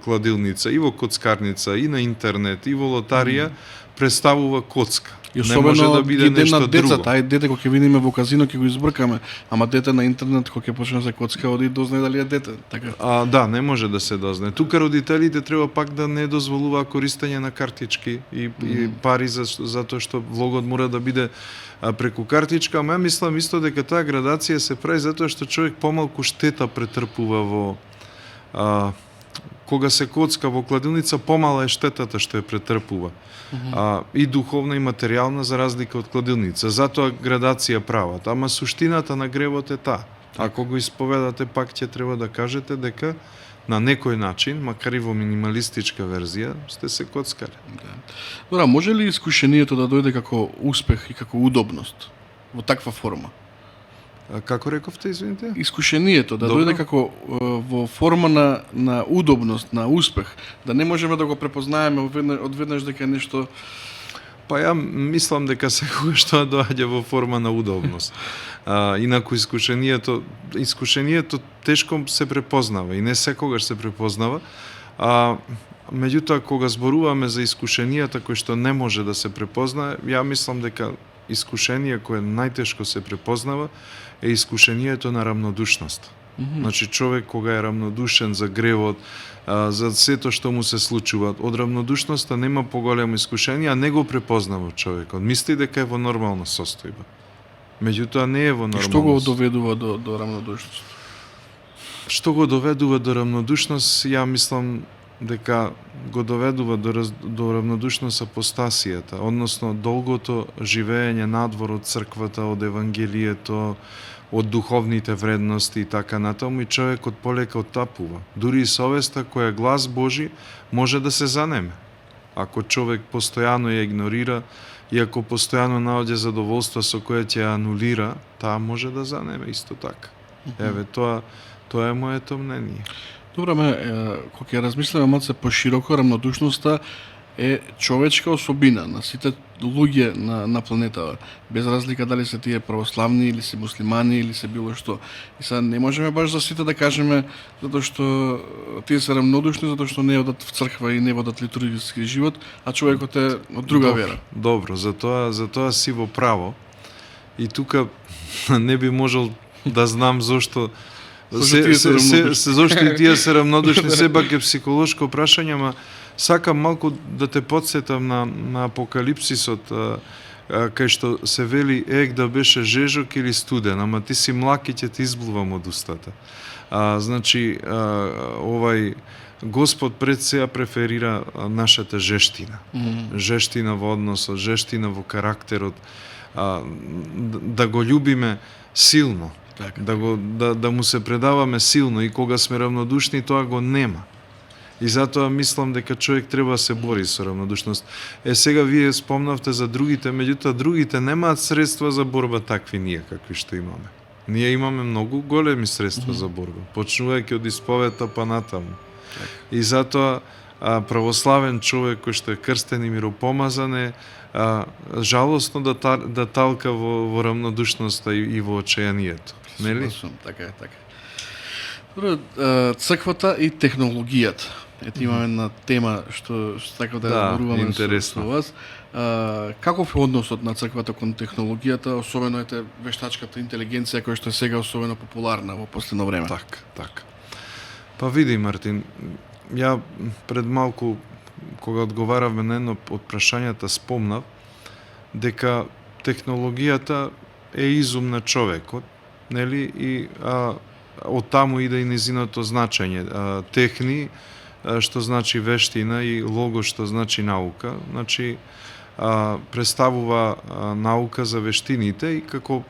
кладилница, и во коцкарница, и на интернет, и во лотарија, представува коцка. И особено ги ден на децата, ај дете кога ќе видиме во казино ќе го избркаме, ама дете на интернет кога ќе почне да се коцка, оди дознае дали е дете, така. Да, не може да се дознае. Тука родителите треба пак да не дозволува користење на картички и пари затоа што влогот мора да биде преку картичка, ама ја мислам исто дека таа градација се прави затоа што човек помалку штета претрпува во кога се коцка во кладилница, помала е штетата што ја претрпува. И духовна и материјална за разлика од кладилница. Затоа градација прават. Ама суштината на гревот е таа. Ако го исповедате, пак ќе треба да кажете дека на некој начин, макар и во минималистичка верзија, сте се коцкари. Да. Добра, може ли искушението да дојде како успех и како удобност во таква форма? А како рековте, извините? Искушението да Добро. дојде како во форма на удобност, на успех, да не можеме да го препознаеме одведнаш дека е нешто. Па ја мислам дека секогаш тоа доаѓа во форма на удобност. Инаку искушението тешко се препознава и не секогаш се препознава. Меѓутоа, кога зборуваме за искушенијата кои што не може да се препознае, ја мислам дека искушение кое најтешко се препознава е искушението на рамнодушност. Значи, човек кога е рамнодушен за гревот, за сето што му се случува, од рамнодушноста нема поголемо искушение, а не го препознава човекот. Мисли дека е во нормална состојба. Меѓутоа не е во нормална. Што го доведува до рамнодушност? Што го доведува до рамнодушност? Ја мислам дека го доведува до рамнодушност апостасијата, односно долгото живење надвор од црквата, од евангелието, од духовните вредности и така натаму, и човекот полека оттапува. Дури и совеста која е глас Божи може да се занеме. Ако човек постојано ја игнорира и ако постојано наоѓа задоволство со кое ќе ја анулира, таа може да занеме исто така. Еве, тоа е моето мнение. Добра, кога ќе размислиме малце пошироко, рамнодушноста е човечка особина на сите луѓе на планетава, без разлика дали се тие православни или се муслимани или се било што. И сега не можеме баш за сите да кажеме затоа што тие се рамнодушни, затоа што не одат в црква и не водат литургиски живот, а човекот е од друга вера. Добро, затоа си во право. И тука не би можел да знам зошто зошто и тие се рамнодушни, сепак е психолошко прашање, ама сакам малку да те потсетам на Апокалипсисот, кај што се вели да беше жежок или студен, ама ти си млак и ќе ти изблувам од устата. Значи, овај Господ пред сеја преферира нашата жештина. Жештина во односот, жештина во карактерот, да го љубиме силно. Да му се предаваме силно, и кога сме рамнодушни тоа го нема. И затоа мислам дека човек треба да се бори со рамнодушност. Сега вие спомнавте за другите, меѓутоа другите немаат средства за борба такви ние какви што имаме. Ние имаме многу големи средства за борба, почнувајќи од исповета па натаму. И затоа православен човек кој што е крстен и миропомазан е жалосно да талка во рамнодушноста и во очајанието. Нели? Така е, така. Добро, црквата и технологијата. Ето имаме една тема што сакам да зборуваме со вас. Каков е односот на црквата кон технологијата, особено вештачката интелигенција која што е сега особено популарна во последно време? Така. Па види, Мартин, ја пред малку кога одговаравме на едно од прашањата спомнав дека технологијата е изум на човекот, нели, и од таму иде и низиното значење. Техни, што значи вештина, и лого, што значи наука. Значи, представува наука за вештините, и како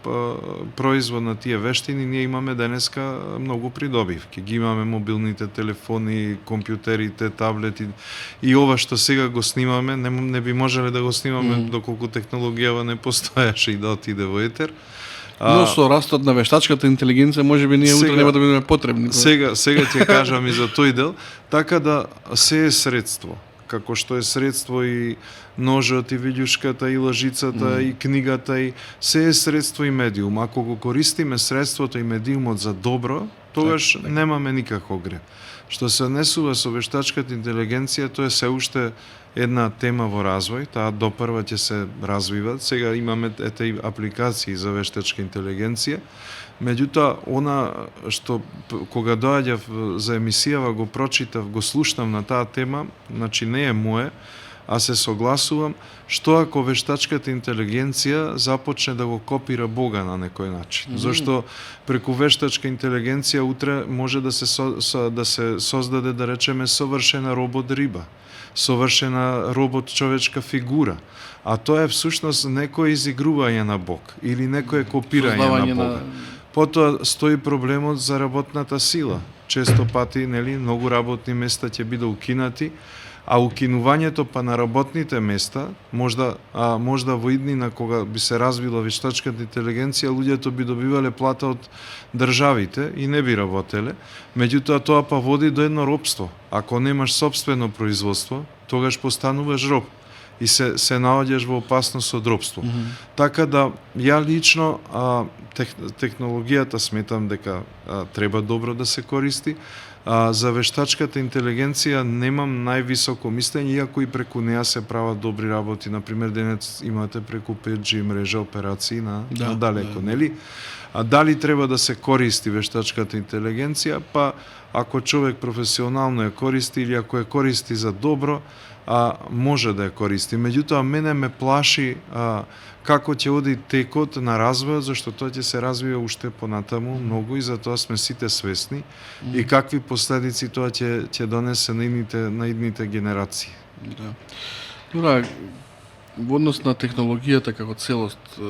производ на тие вештини ние имаме денеска многу придобивки. Ги имаме мобилните телефони, компјутерите, таблети, и ова што сега го снимаме, не би можеле да го снимаме доколку технологијава не постоеше и да отиде во етер. Но со растот на вештачката интелигенција можеби ние утре нема да бидеме потребни. Сега ќе кажам и за тој дел, така да се е средство. Како што е средство и ножот, и вилјушката, и лажицата, и книгата, и се е средство и медиум. Ако го користиме средството и медиумот за добро, тогаш немаме никаков грев. Што се однесува со вештачката интелигенција, тоа е се уште една тема во развој, таа допрва ќе се развива. Сега имаме и апликации за вештачка интелигенција. Меѓутоа, она што кога доаѓав за емисијава го прочитав, го слушнав на таа тема, значи не е мое, а се согласувам, што ако вештачката интелигенција започне да го копира Бога на некој начин. Зошто преку вештачка интелигенција утре може да се создаде, да речеме, совршена робот риба, совршена робот човечка фигура. А тоа е всушност некој изигрување на Бог или некој копирање на Бога. Потоа стои проблемот за работната сила. често пати, нели, многу работни места ќе биде укинати, а укинувањето па на работните места, можда во иднина кога би се развила вештачката интелигенција, луѓето би добивале плата од државите и не би работеле, меѓутоа тоа па води до едно робство. Ако немаш сопствено производство, тогаш постануваш роб и се наоѓаш во опасност од робство. Така да, ја лично технологијата сметам дека треба добро да се користи. За вештачката интелигенција немам највисоко мислење, иако и преку неа се прават добри работи. Например, денес имате преку 5G мрежа операции на далеко, нели? А дали треба да се користи вештачката интелигенција? Па, ако човек професионално ја користи или ако ја користи за добро, може да ја користи. Меѓутоа, мене ме плаши како ќе оди текот на развојот, зашто тоа ќе се развива уште понатаму многу и затоа сме сите свесни и какви последици тоа ќе донесе на идните генерации. Да. Добра, во однос на технологијата како целост,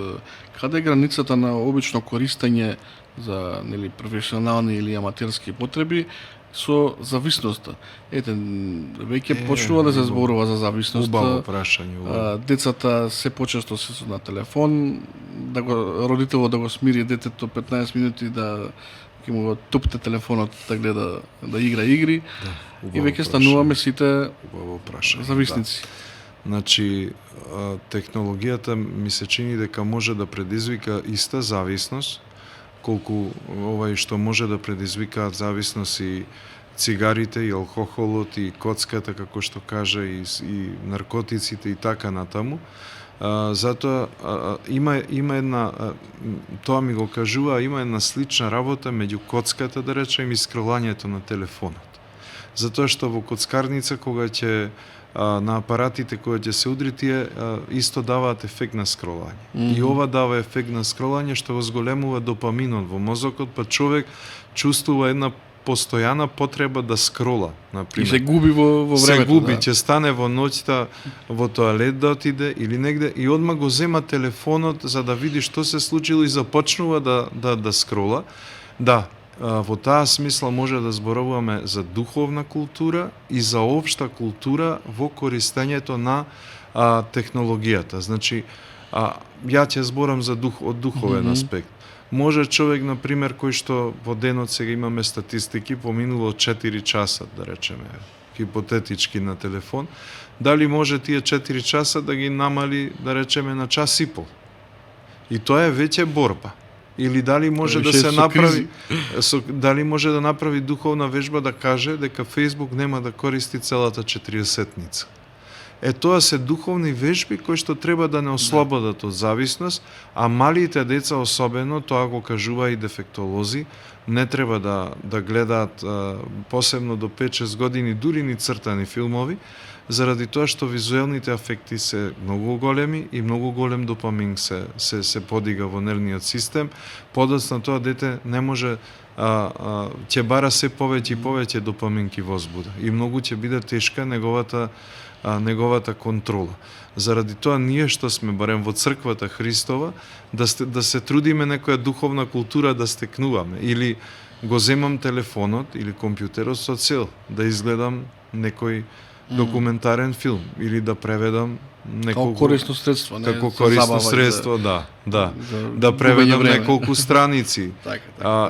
каде е границата на обично користење за, нели, професионални или аматерски потреби со зависноста? Ете, веќе почнува да се зборува за зависноста. Убаво прашање. Децата се почесто се на телефон, да го родителот да го смири детето 15 минути да ќе му го тупте телефонот да гледа, да игра игри. И веќе стануваме сите зависници. Значи, технологијата ми се чини дека може да предизвика иста зависност, колку што може да предизвикаат зависност и цигарите, и алкохолот, и коцката, како што кажа, и наркотиците и така натаму. Затоа има една, тоа ми го кажува, има една слична работа меѓу коцката, да речем, и скролањето на телефонот. Затоа што во коцкарница, кога ќе на апаратите кои ќе се удри, тие исто даваат ефект на скролање. И ова дава ефект на скролање што го зголемува допаминот во мозокот, па човек чувствува една постојана потреба да скрола, например. И се губи во времето. Се губи, ќе стане во ноќта во тоалет да отиде или негде и одма го зема телефонот за да види што се случило и започнува да скрола. Да, во таа смисла може да зборуваме за духовна култура и за општа култура во користењето на технологијата. Значи, ја ќе зборам за од духовен аспект. Може човек, например, кој што во денот сега имаме статистики, поминуло 4 часа, да речеме, хипотетички на телефон, дали може тие 4 часа да ги намали, да речеме, на час и пол? И тоа е веќе борба. Или дали може да се направи, дали може да направи духовна вежба да каже дека Facebook нема да користи целата 40-ница. Тоа се духовни вежби кои што треба да не ослободат од зависност, а малите деца особено, тоа го кажува и дефектолози, не треба да гледаат посебно до 5-6 години дури ни цртани филмови, заради тоа што визуелните афекти се многу големи и многу голем допамин се подига во нервниот систем. Подоцна тоа дете не може ќе бара се повеќе и повеќе допамин ки возбуда и многу ќе биде тешка неговата контрола. Заради тоа ние што сме барем во црквата Христова да се трудиме некоја духовна култура да стекнуваме или го земам телефонот или компјутерот со цел да изгледам некој документарен филм или да преведам неколку како корисно средство, не како корисно средство, да преведам неколку страници.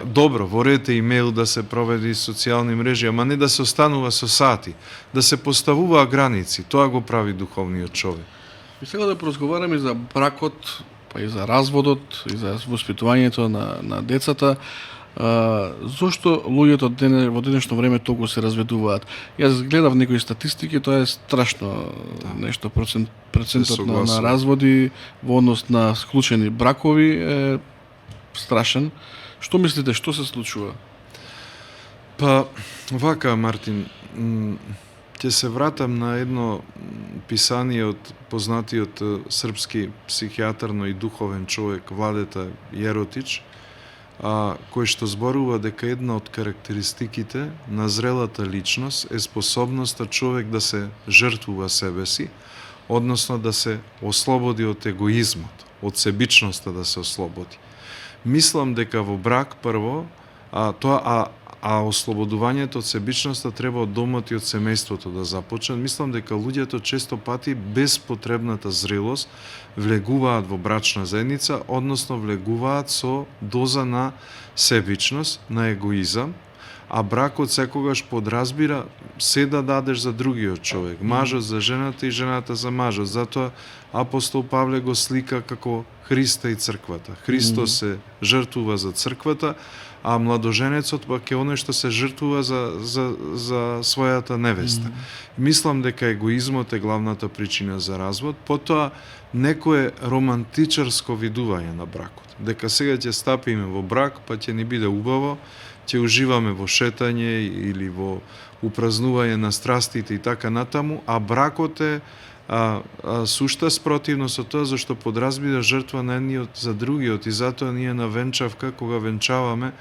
Добро, ворете имејл да се проведи социјални мрежи, ама не да се останува со сати, да се поставува граници. Тоа го прави духовниот човек. И сега да поразговараме за бракот, па и за разводот, и за воспитувањето на децата. Зошто луѓето во денешно време толку се разведуваат? Јас гледав некои статистики, тоа е страшно нешто, процентот на разводи во однос на склучени бракови е страшен. Што мислите, што се случува? Па, вака, Мартин, ќе се вратам на едно писание од познатиот српски психијатар, но и духовен човек Владета Јеротич, кој што зборува дека една од карактеристиките на зрелата личност е способноста човек да се жртвува себе си, односно да се ослободи од егоизмот, од себичноста да се ослободи. Мислам дека во брак прво, а ослободувањето од себичноста треба од домот и од семејството да започне. Мислам дека луѓето често пати без потребната зрелост влегуваат во брачна заедница, односно влегуваат со доза на себичност, на егоизам, а бракот секогаш подразбира се да дадеш за другиот човек, мажот за жената и жената за мажот. Затоа апостол Павле го слика како Христа и црквата. Христос се жртвува за црквата, а младоженецот пак е оној што се жртвува за својата невеста. Мислам дека егоизмот е главната причина за развод, потоа некое романтичарско видување на бракот. Дека сега ќе стапиме во брак, па ќе ни биде убаво, ќе уживаме во шетање или во упразнување на страстите и така натаму, а бракот е сушта спротивно со тоа зашто подразбира жртва на едниот за другиот и затоа ние на венчавка кога венчаваме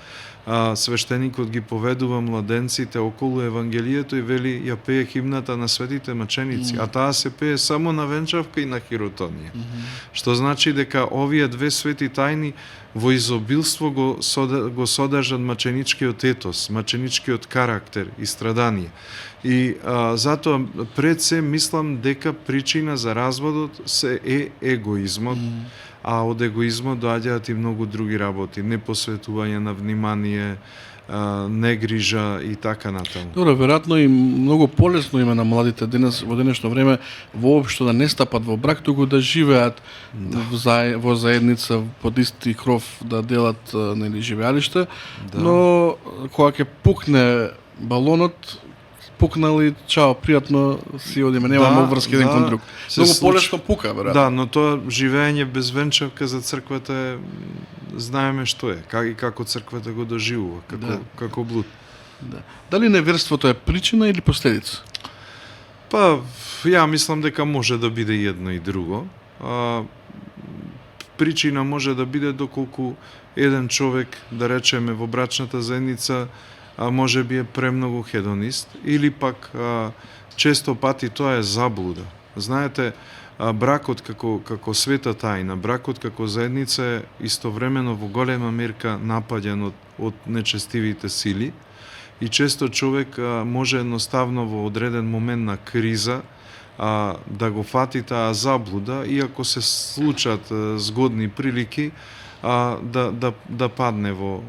свештеникот ги поведува младенците околу Евангелието и вели ја пее химната на светите маченици, а таа се пее само на венчавка и на хиротонија. Што значи дека овие две свети тајни во изобилство го содржат маченичкиот етос, маченичкиот карактер и страдание. И затоа пред се мислам дека причина за разводот се е егоизмот, а од егоизмот доаѓаат и многу други работи, непосветување на внимание, негрижа и така натаму. Добро, веројатно и многу полесно има на младите денес во денешно време воопшто да не стапат во брак, туку да живеат во заедница под исти кров, да делат нели живеалиште, но кога ќе пукне балонот, пукнали, чао, пријатно, си одиме, немаме врски еден кон друг. Многу полесно пука, веројатно. Да, но тоа живење без венчавка за црквата е, знаеме што е, и како црквата го доживува, како блуд. Да. Дали неверството е причина или последица? Па, ја мислам дека може да биде едно и друго. Причина може да биде доколку еден човек, да речеме, во брачната заедница може би е премногу хедонист, или пак често пати тоа е заблуда. Знаете, бракот како света тајна, бракот како заедница е истовремено во голема мерка напаѓан од нечестивите сили и често човек може едноставно во одреден момент на криза да го фати таа заблуда, иако се случат згодни прилики, да падне во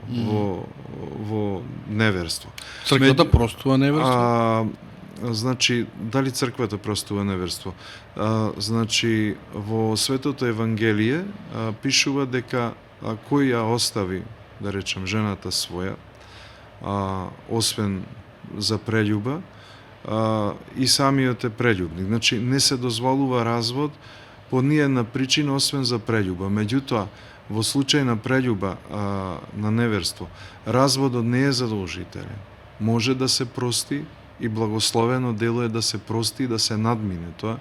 неверство. Црквата простува неверство? Значи, дали црквата простува неверство? Значи, во Светото Евангелие пишува дека кој ја остави, да речем, жената своја, освен за прељуба, и самиот е прељубник. Значи, не се дозволува развод по ниедна причина, освен за прељуба. Меѓутоа, во случај на прељуба, на неверство, разводот не е задолжителен. Може да се прости и благословено дело е да се прости и да се надмине тоа.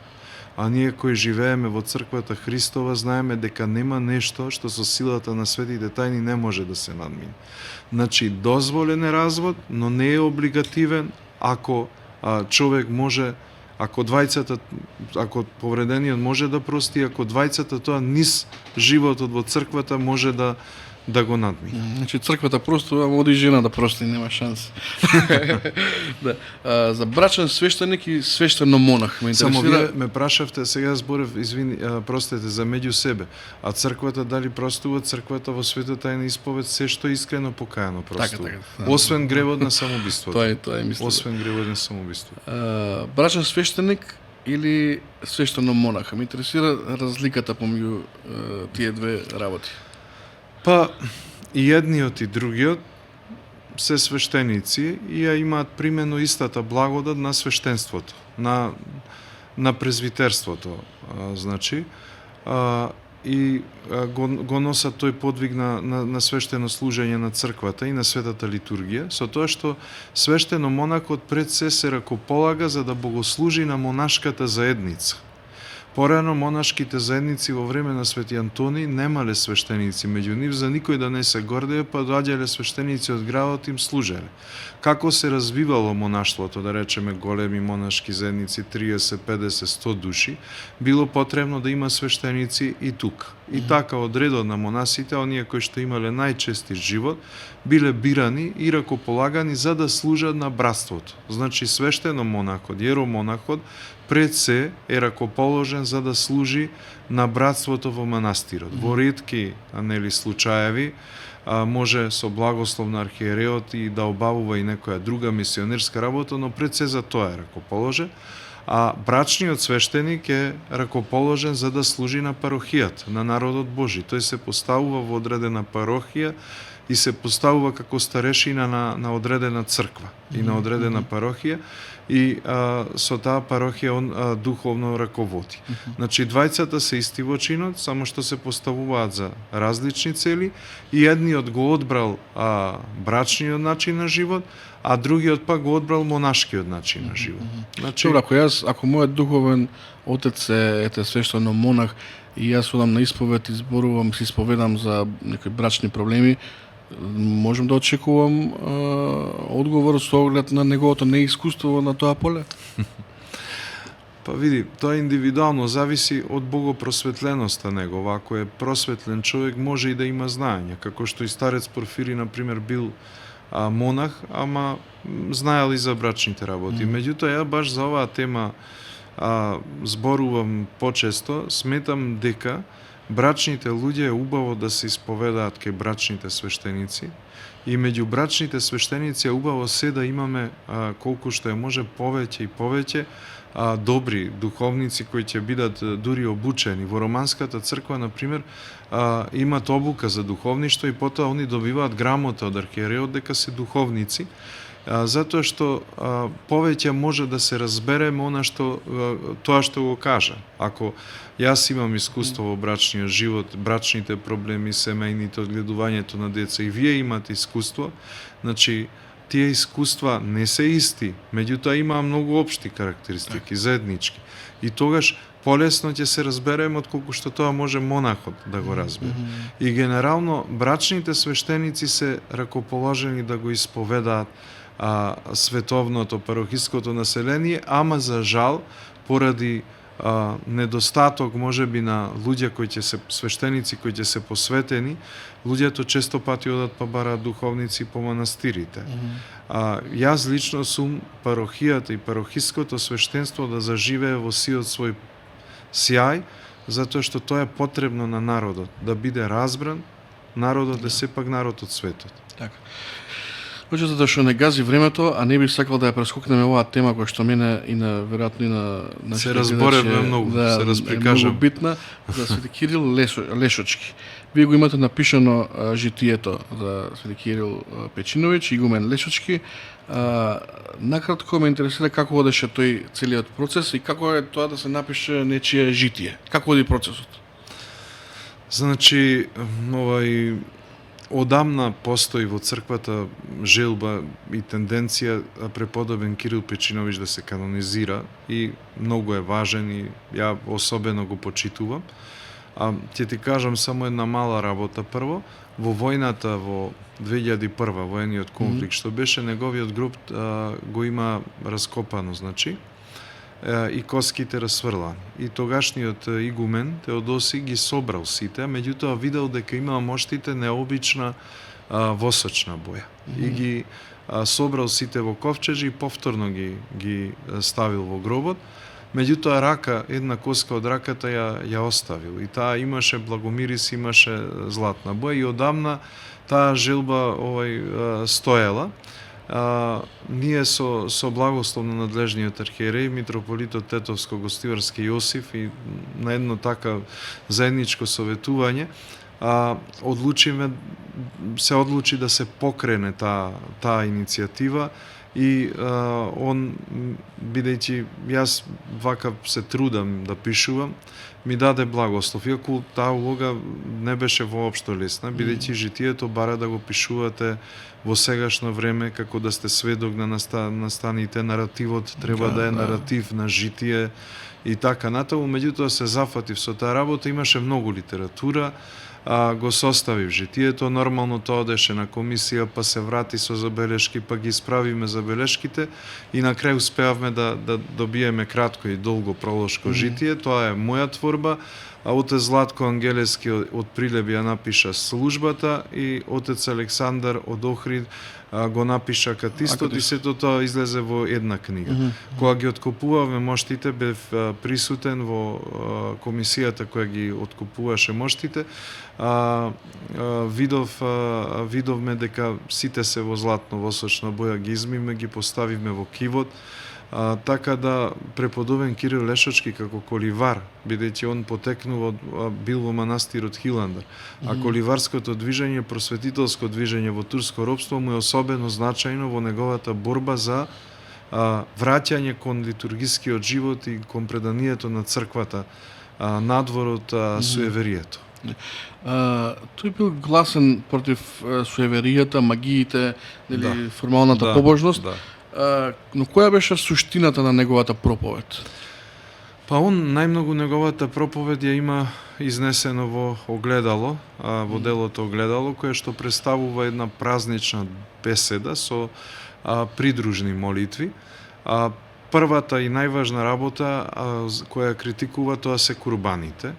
А ние кои живееме во црквата Христова знаеме дека нема нешто што со силата на светите тајни не може да се надмине. Значи, дозволен е развод, но не е облигативен ако човек може, ако повредениот може да прости, ако двајцата тоа низ животот во црквата може да го надмине. Значи црквата простува, оди жена да прости, нема шанс. Да. За брачен свештеник и свештено монах ме интересира. Само вие ме прашавте, сега зборев, простете, за меѓу себе. А црквата дали простува? Црквата во светата тајна исповед се што искрено покаяно простува. Така. Освен гревот на самоубиството. Тоа е мислам. Освен гревот на самоубиството. Брачен свештеник или свештено монах? Ме интересира разликата помеѓу тие две работи. Па, и едниот и другиот се свештеници и ја имаат примено истата благодат на свештенството, на презвитерството, значи, и го носат тој подвиг на свештено служење на црквата и на светата литургија, со тоа што свештено монакот пред се ракополага за да богослужи на монашката заедница. Порано монашките заедници во време на Свети Антони немале свештеници, меѓу нив за никој да не се гордее, па доаѓале свештеници од градот им служеле. Како се развивало монаштвото, да речеме големи монашки заедници, 30, 50, 100 души, било потребно да има свештеници и тука. И така од редот на монасите, оние кои што имале најчестит живот, биле бирани и ракополагани за да служат на братството. Значи свештеномонахот, јеромонахот пред се е ракоположен за да служи на братството во манастирот. Во ретки случаеви може со благослов на архиереот и да обавува и некоја друга мисионерска работа, но пред се за тоа е ракоположен. А брачниот свештеник е ракоположен за да служи на парохијата, на народот Божи. Тој се поставува во одредена парохија и се поставува како старешина на одредена црква и на одредена парохија и со таа парохија он духовно раководи. Значи двајцата се исти во чинот, само што се поставуваат за различни цели и едниот го одбрал брачниот начин на живот, а другиот пак го одбрал монашкиот начин на живот. Значи, Добро, ако мојот духовен отец е свештено монах и јас одам на исповед и зборувам, се исповедам за некои брачни проблеми, можам да очекувам одговор со оглед на неговото неискуство на тоа поле? Па види, тоа индивидуално зависи од богопросветленоста негова. Ако е просветлен човек, може и да има знаење, како што и старец Порфири, например, бил монах, ама знаел и за брачните работи. Меѓутоа, ја баш за оваа тема зборувам почесто, сметам дека брачните луѓе е убаво да се исповедаат кај брачните свештеници и меѓу брачните свештеници е убаво се да имаме колку што е може повеќе и повеќе добри духовници кои ќе бидат дури обучени. Во романската црква, например, имат обука за духовништво и потоа они добиваат грамота од архиереот дека се духовници, затоа што повеќе може да се разбереме тоа што го кажа. Ако јас имам искуство во брачниот живот, брачните проблеми, семејните, одгледувањето на деца и вие имате искуство, значи тие искуства не се исти, меѓутоа имаа многу општи карактеристики, заеднички. И тогаш полесно ќе се разбереме отколку што тоа може монахот да го разбере. И генерално брачните свештеници се ракоположени да го исповедаат световното парохиското население, ама за жал поради недостаток можеби на луѓе кои ќе се свештеници кои ќе се посветени, луѓето често пати одат па бараат духовници по манастирите. Јас лично сум парохијата и парохиското свештенство да заживее во сиот свој сјај, затоа што тоа е потребно на народот, да биде разбран, народот е сепак народ од светот. Така. Оче затоа што не гази времето, а не би сакал да ја прескокнеме оваа тема која што мене и на веројатно и на се разборевме многу, се расприкажам. Многу битна за Свети Кирил Лешочки. Вие го имате напишано житието за Свети Кирил Печиновиќ, игумен Лешочки. Накратко ме интересира како одеше тој целиот процес и како е тоа да се напише нечие житие. Како оди процесот? Значи, одамна постои во црквата желба и тенденција преподобен Кирил Печиновиќ да се канонизира и многу е важен и ја особено го почитувам. Ќе ти кажам само една мала работа прво. Во војната во 2001 воениот конфликт што беше, неговиот гроб го има раскопано, значи, и коските расфрлани. И тогашниот игумен Теодоси ги собрал сите, меѓутоа видел дека има моштите необична восочна боја. И ги собрал сите во ковчежи и повторно ги ставил во гробот. Меѓутоа рака, една коска од раката ја оставил. И таа имаше благомирис, имаше златна боја и одамна таа желба стоела. Ние со благослов на надлежниот архиереј, митрополитот Тетовско-Гостиварски Јосиф и на едно така заедничко советување, се одлучи да се покрене таа иницијатива и он, бидејќи јас вака се трудам да пишувам, ми даде благослов. Иако таа улога не беше воопшто лесна, бидејќи житието бара да го пишувате во сегашно време, како да сте сведок на настаните, наративот треба да е наратив на житие и така натаму. Меѓутоа се зафатив со таа работа, имаше многу литература, го составив житието, нормално тоа одеше на комисија, па се врати со забелешки, па ги исправиме забелешките и на крај успеавме да добиеме кратко и долго пролошко житие. Тоа е моја творба, а отец Златко Ангелевски од Прилеп ја напиша Службата и отец Александар од Охрид го напиша Катистот и сето тоа излезе во една книга. Кога ги откупувавме моштите, бев присутен во комисијата која ги откупуваше моштите, видовме дека сите се во златно восочна боја, ги измиме, ги поставивме во кивот, така да преподобен Кирил Лешочки како коливар, бидејќи он потекнува, бил во манастирот Хиландар, а коливарското движење, просветителско движење во турско робство му е особено значајно во неговата борба за враќање кон литургискиот живот и кон преданието на црквата надвор од суеверието. Тој бил гласен против суеверијата, магиите, формалната побожност. Но која беше суштината на неговата проповед? Па он најмногу неговата проповед ја има изнесено во Огледало, во делото Огледало, кое што представува една празнична беседа со придружни молитви. Првата и најважна работа која критикува, тоа се курбаните.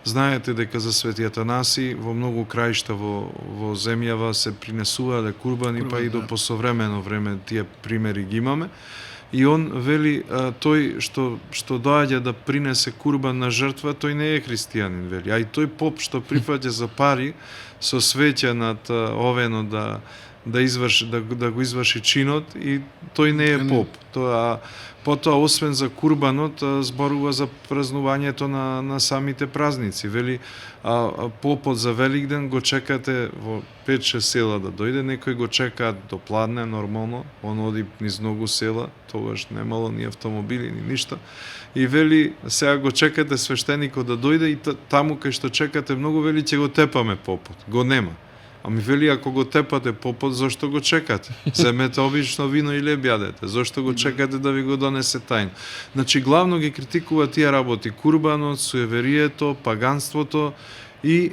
Знаете дека за Свети Атанаси во многу краишта во земјава се принесувале курбани, па и до посовремено време тие примери ги имаме. И он вели, тој што доаѓа да принесе курбан на жртва, тој не е христијанин, вели. А и тој поп што прифаќа за пари со свеќа над овено да го изврши чинот, и тој не е поп. Потоа, освен за курбанот, зборува за празнувањето на самите празници. Вели, попот за Великден го чекате во 5-6 села да дојде, некој го чекаат до пладне, нормално, он оди низ многу села, тогаш немало ни автомобили, ни ништо. И вели, сега го чекате свештеникот да дојде и таму кај што чекате многу, вели, ќе го тепаме попот. Го нема. Ами вели, ако го тепате попот, зошто го чекате? Земете обично вино и леб јадете. Зошто го чекате да ви го донесе тајно? Значи, главно ги критикува тие работи. Курбанот, суеверието, паганството, и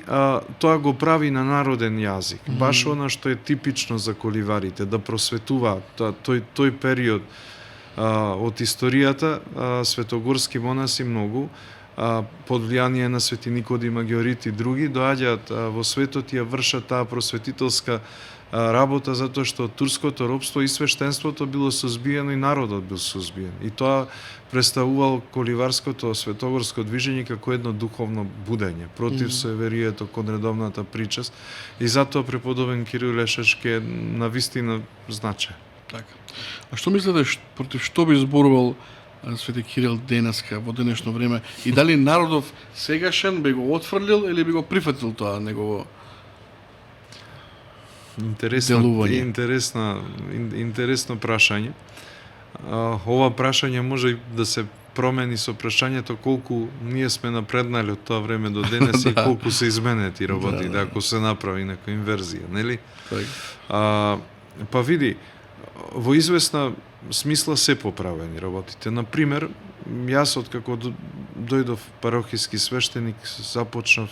тоа го прави на народен јазик. Баш она што е типично за коливарите, да просветуваат тој период од историјата. Светогорски монаси многу, под влијание на Свети Никодим Магиорит и други, доаѓаат во светот и ја вршат таа просветителска работа, затоа што турското робство и свештенството било сузбиено и народот бил сузбиен. И тоа представувало коливарското светогорско движење како едно духовно будење против суеверието кон редовната причест, и затоа преподобен Кирил Лешечки е на вистина значај. Така. А што мислите, против што би зборувал Свети Кирил денеска, во денешно време, и дали народов сегашен би го отфрлил или би го прифатил тоа негово интересно прашање. Ова прашање може да се промени со прашањето колку ние сме напреднали од тоа време до денес и колку се изменети работите, ако се направи некоја инверзија, нели? Па види, во известна смисла се поправени работите. Например, јас откако дојдов парохиски свештеник, започнав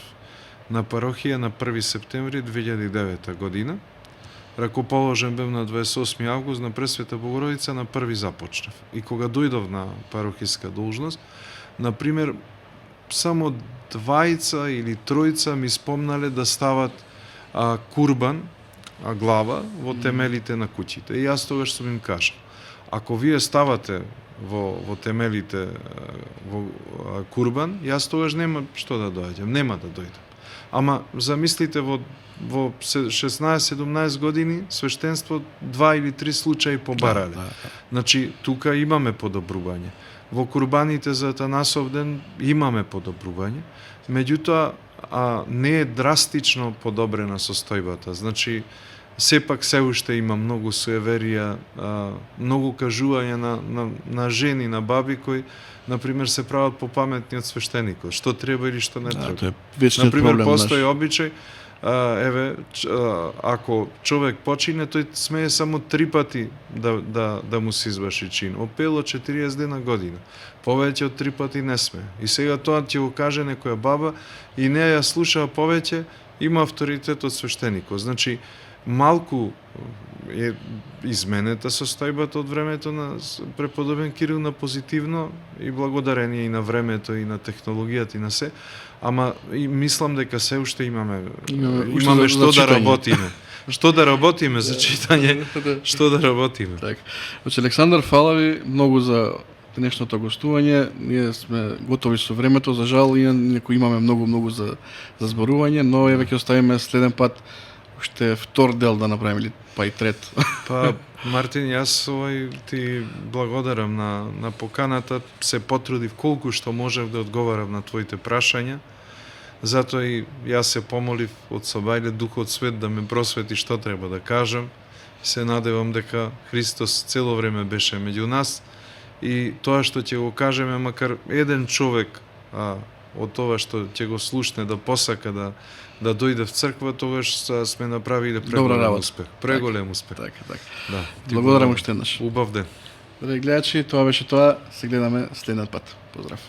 на парохија на 1 септември 2009 година. Ракоположен бев на 28 август, на Пресвета Богородица на 1 започнав. И кога дојдов на парохиска должност, например, само 2 или 3 ми спомнале да стават курбан, глава во темелите на куќите. И јас тогаш сум им кажал, ако вие ставате во темелите во курбан, јас тогаш нема што да доаѓам, нема да дојдам. Ама замислите, во 16-17 години свештенство 2 или 3 случаи побарале. Значи, тука имаме подобрување. Во курбаните за Атанасов ден имаме подобрување, меѓутоа не е драстично подобрена состојбата. Значи, сепак се уште има многу суеверија, многу кажување на жени, на баби кои, например, се прават попаметни од свештеникот, што треба или што не треба. Например, постои обичај, ако човек почине, тој смее само 3 пати да му се изврши чин. Опело 40 дена година. Повеќе од 3 пати не смее. И сега тоа ќе го каже некоја баба и не ја слуша повеќе, има авторитет од свештеникот. Значи, малку е изменета состојбата од времето на преподобен Кирил на позитивно и благодарение и на времето и на технологијата и на се, ама и мислам дека се уште имаме уште што за да читање. работиме. Што да работиме за читање, што да работиме. Така. Значи, Александар, фала ви многу за денешното гостување. Ние сме готови со времето, за жал и некои имаме многу за зборување, но еве ќе оставиме следен пат уште втор дел да направиме или па и трет. Па, Мартин, јас ти благодарам на поканата, се потрудив колку што можев да одговарам на твоите прашања. Затоа и јас се помолив од Сабајле Духот Свет да ме просвети што треба да кажам. Се надевам дека Христос цело време беше меѓу нас и тоа што ќе го кажеме, макар еден човек од тоа што ќе го слушне да посака да дојде в црква, тогаш сме направиле преголем успех. Преголем успех. Така. Да. Благодарам уште еднаш. Убав ден. Драги гледачи, тоа беше тоа. Се гледаме следниот пат. Поздрав.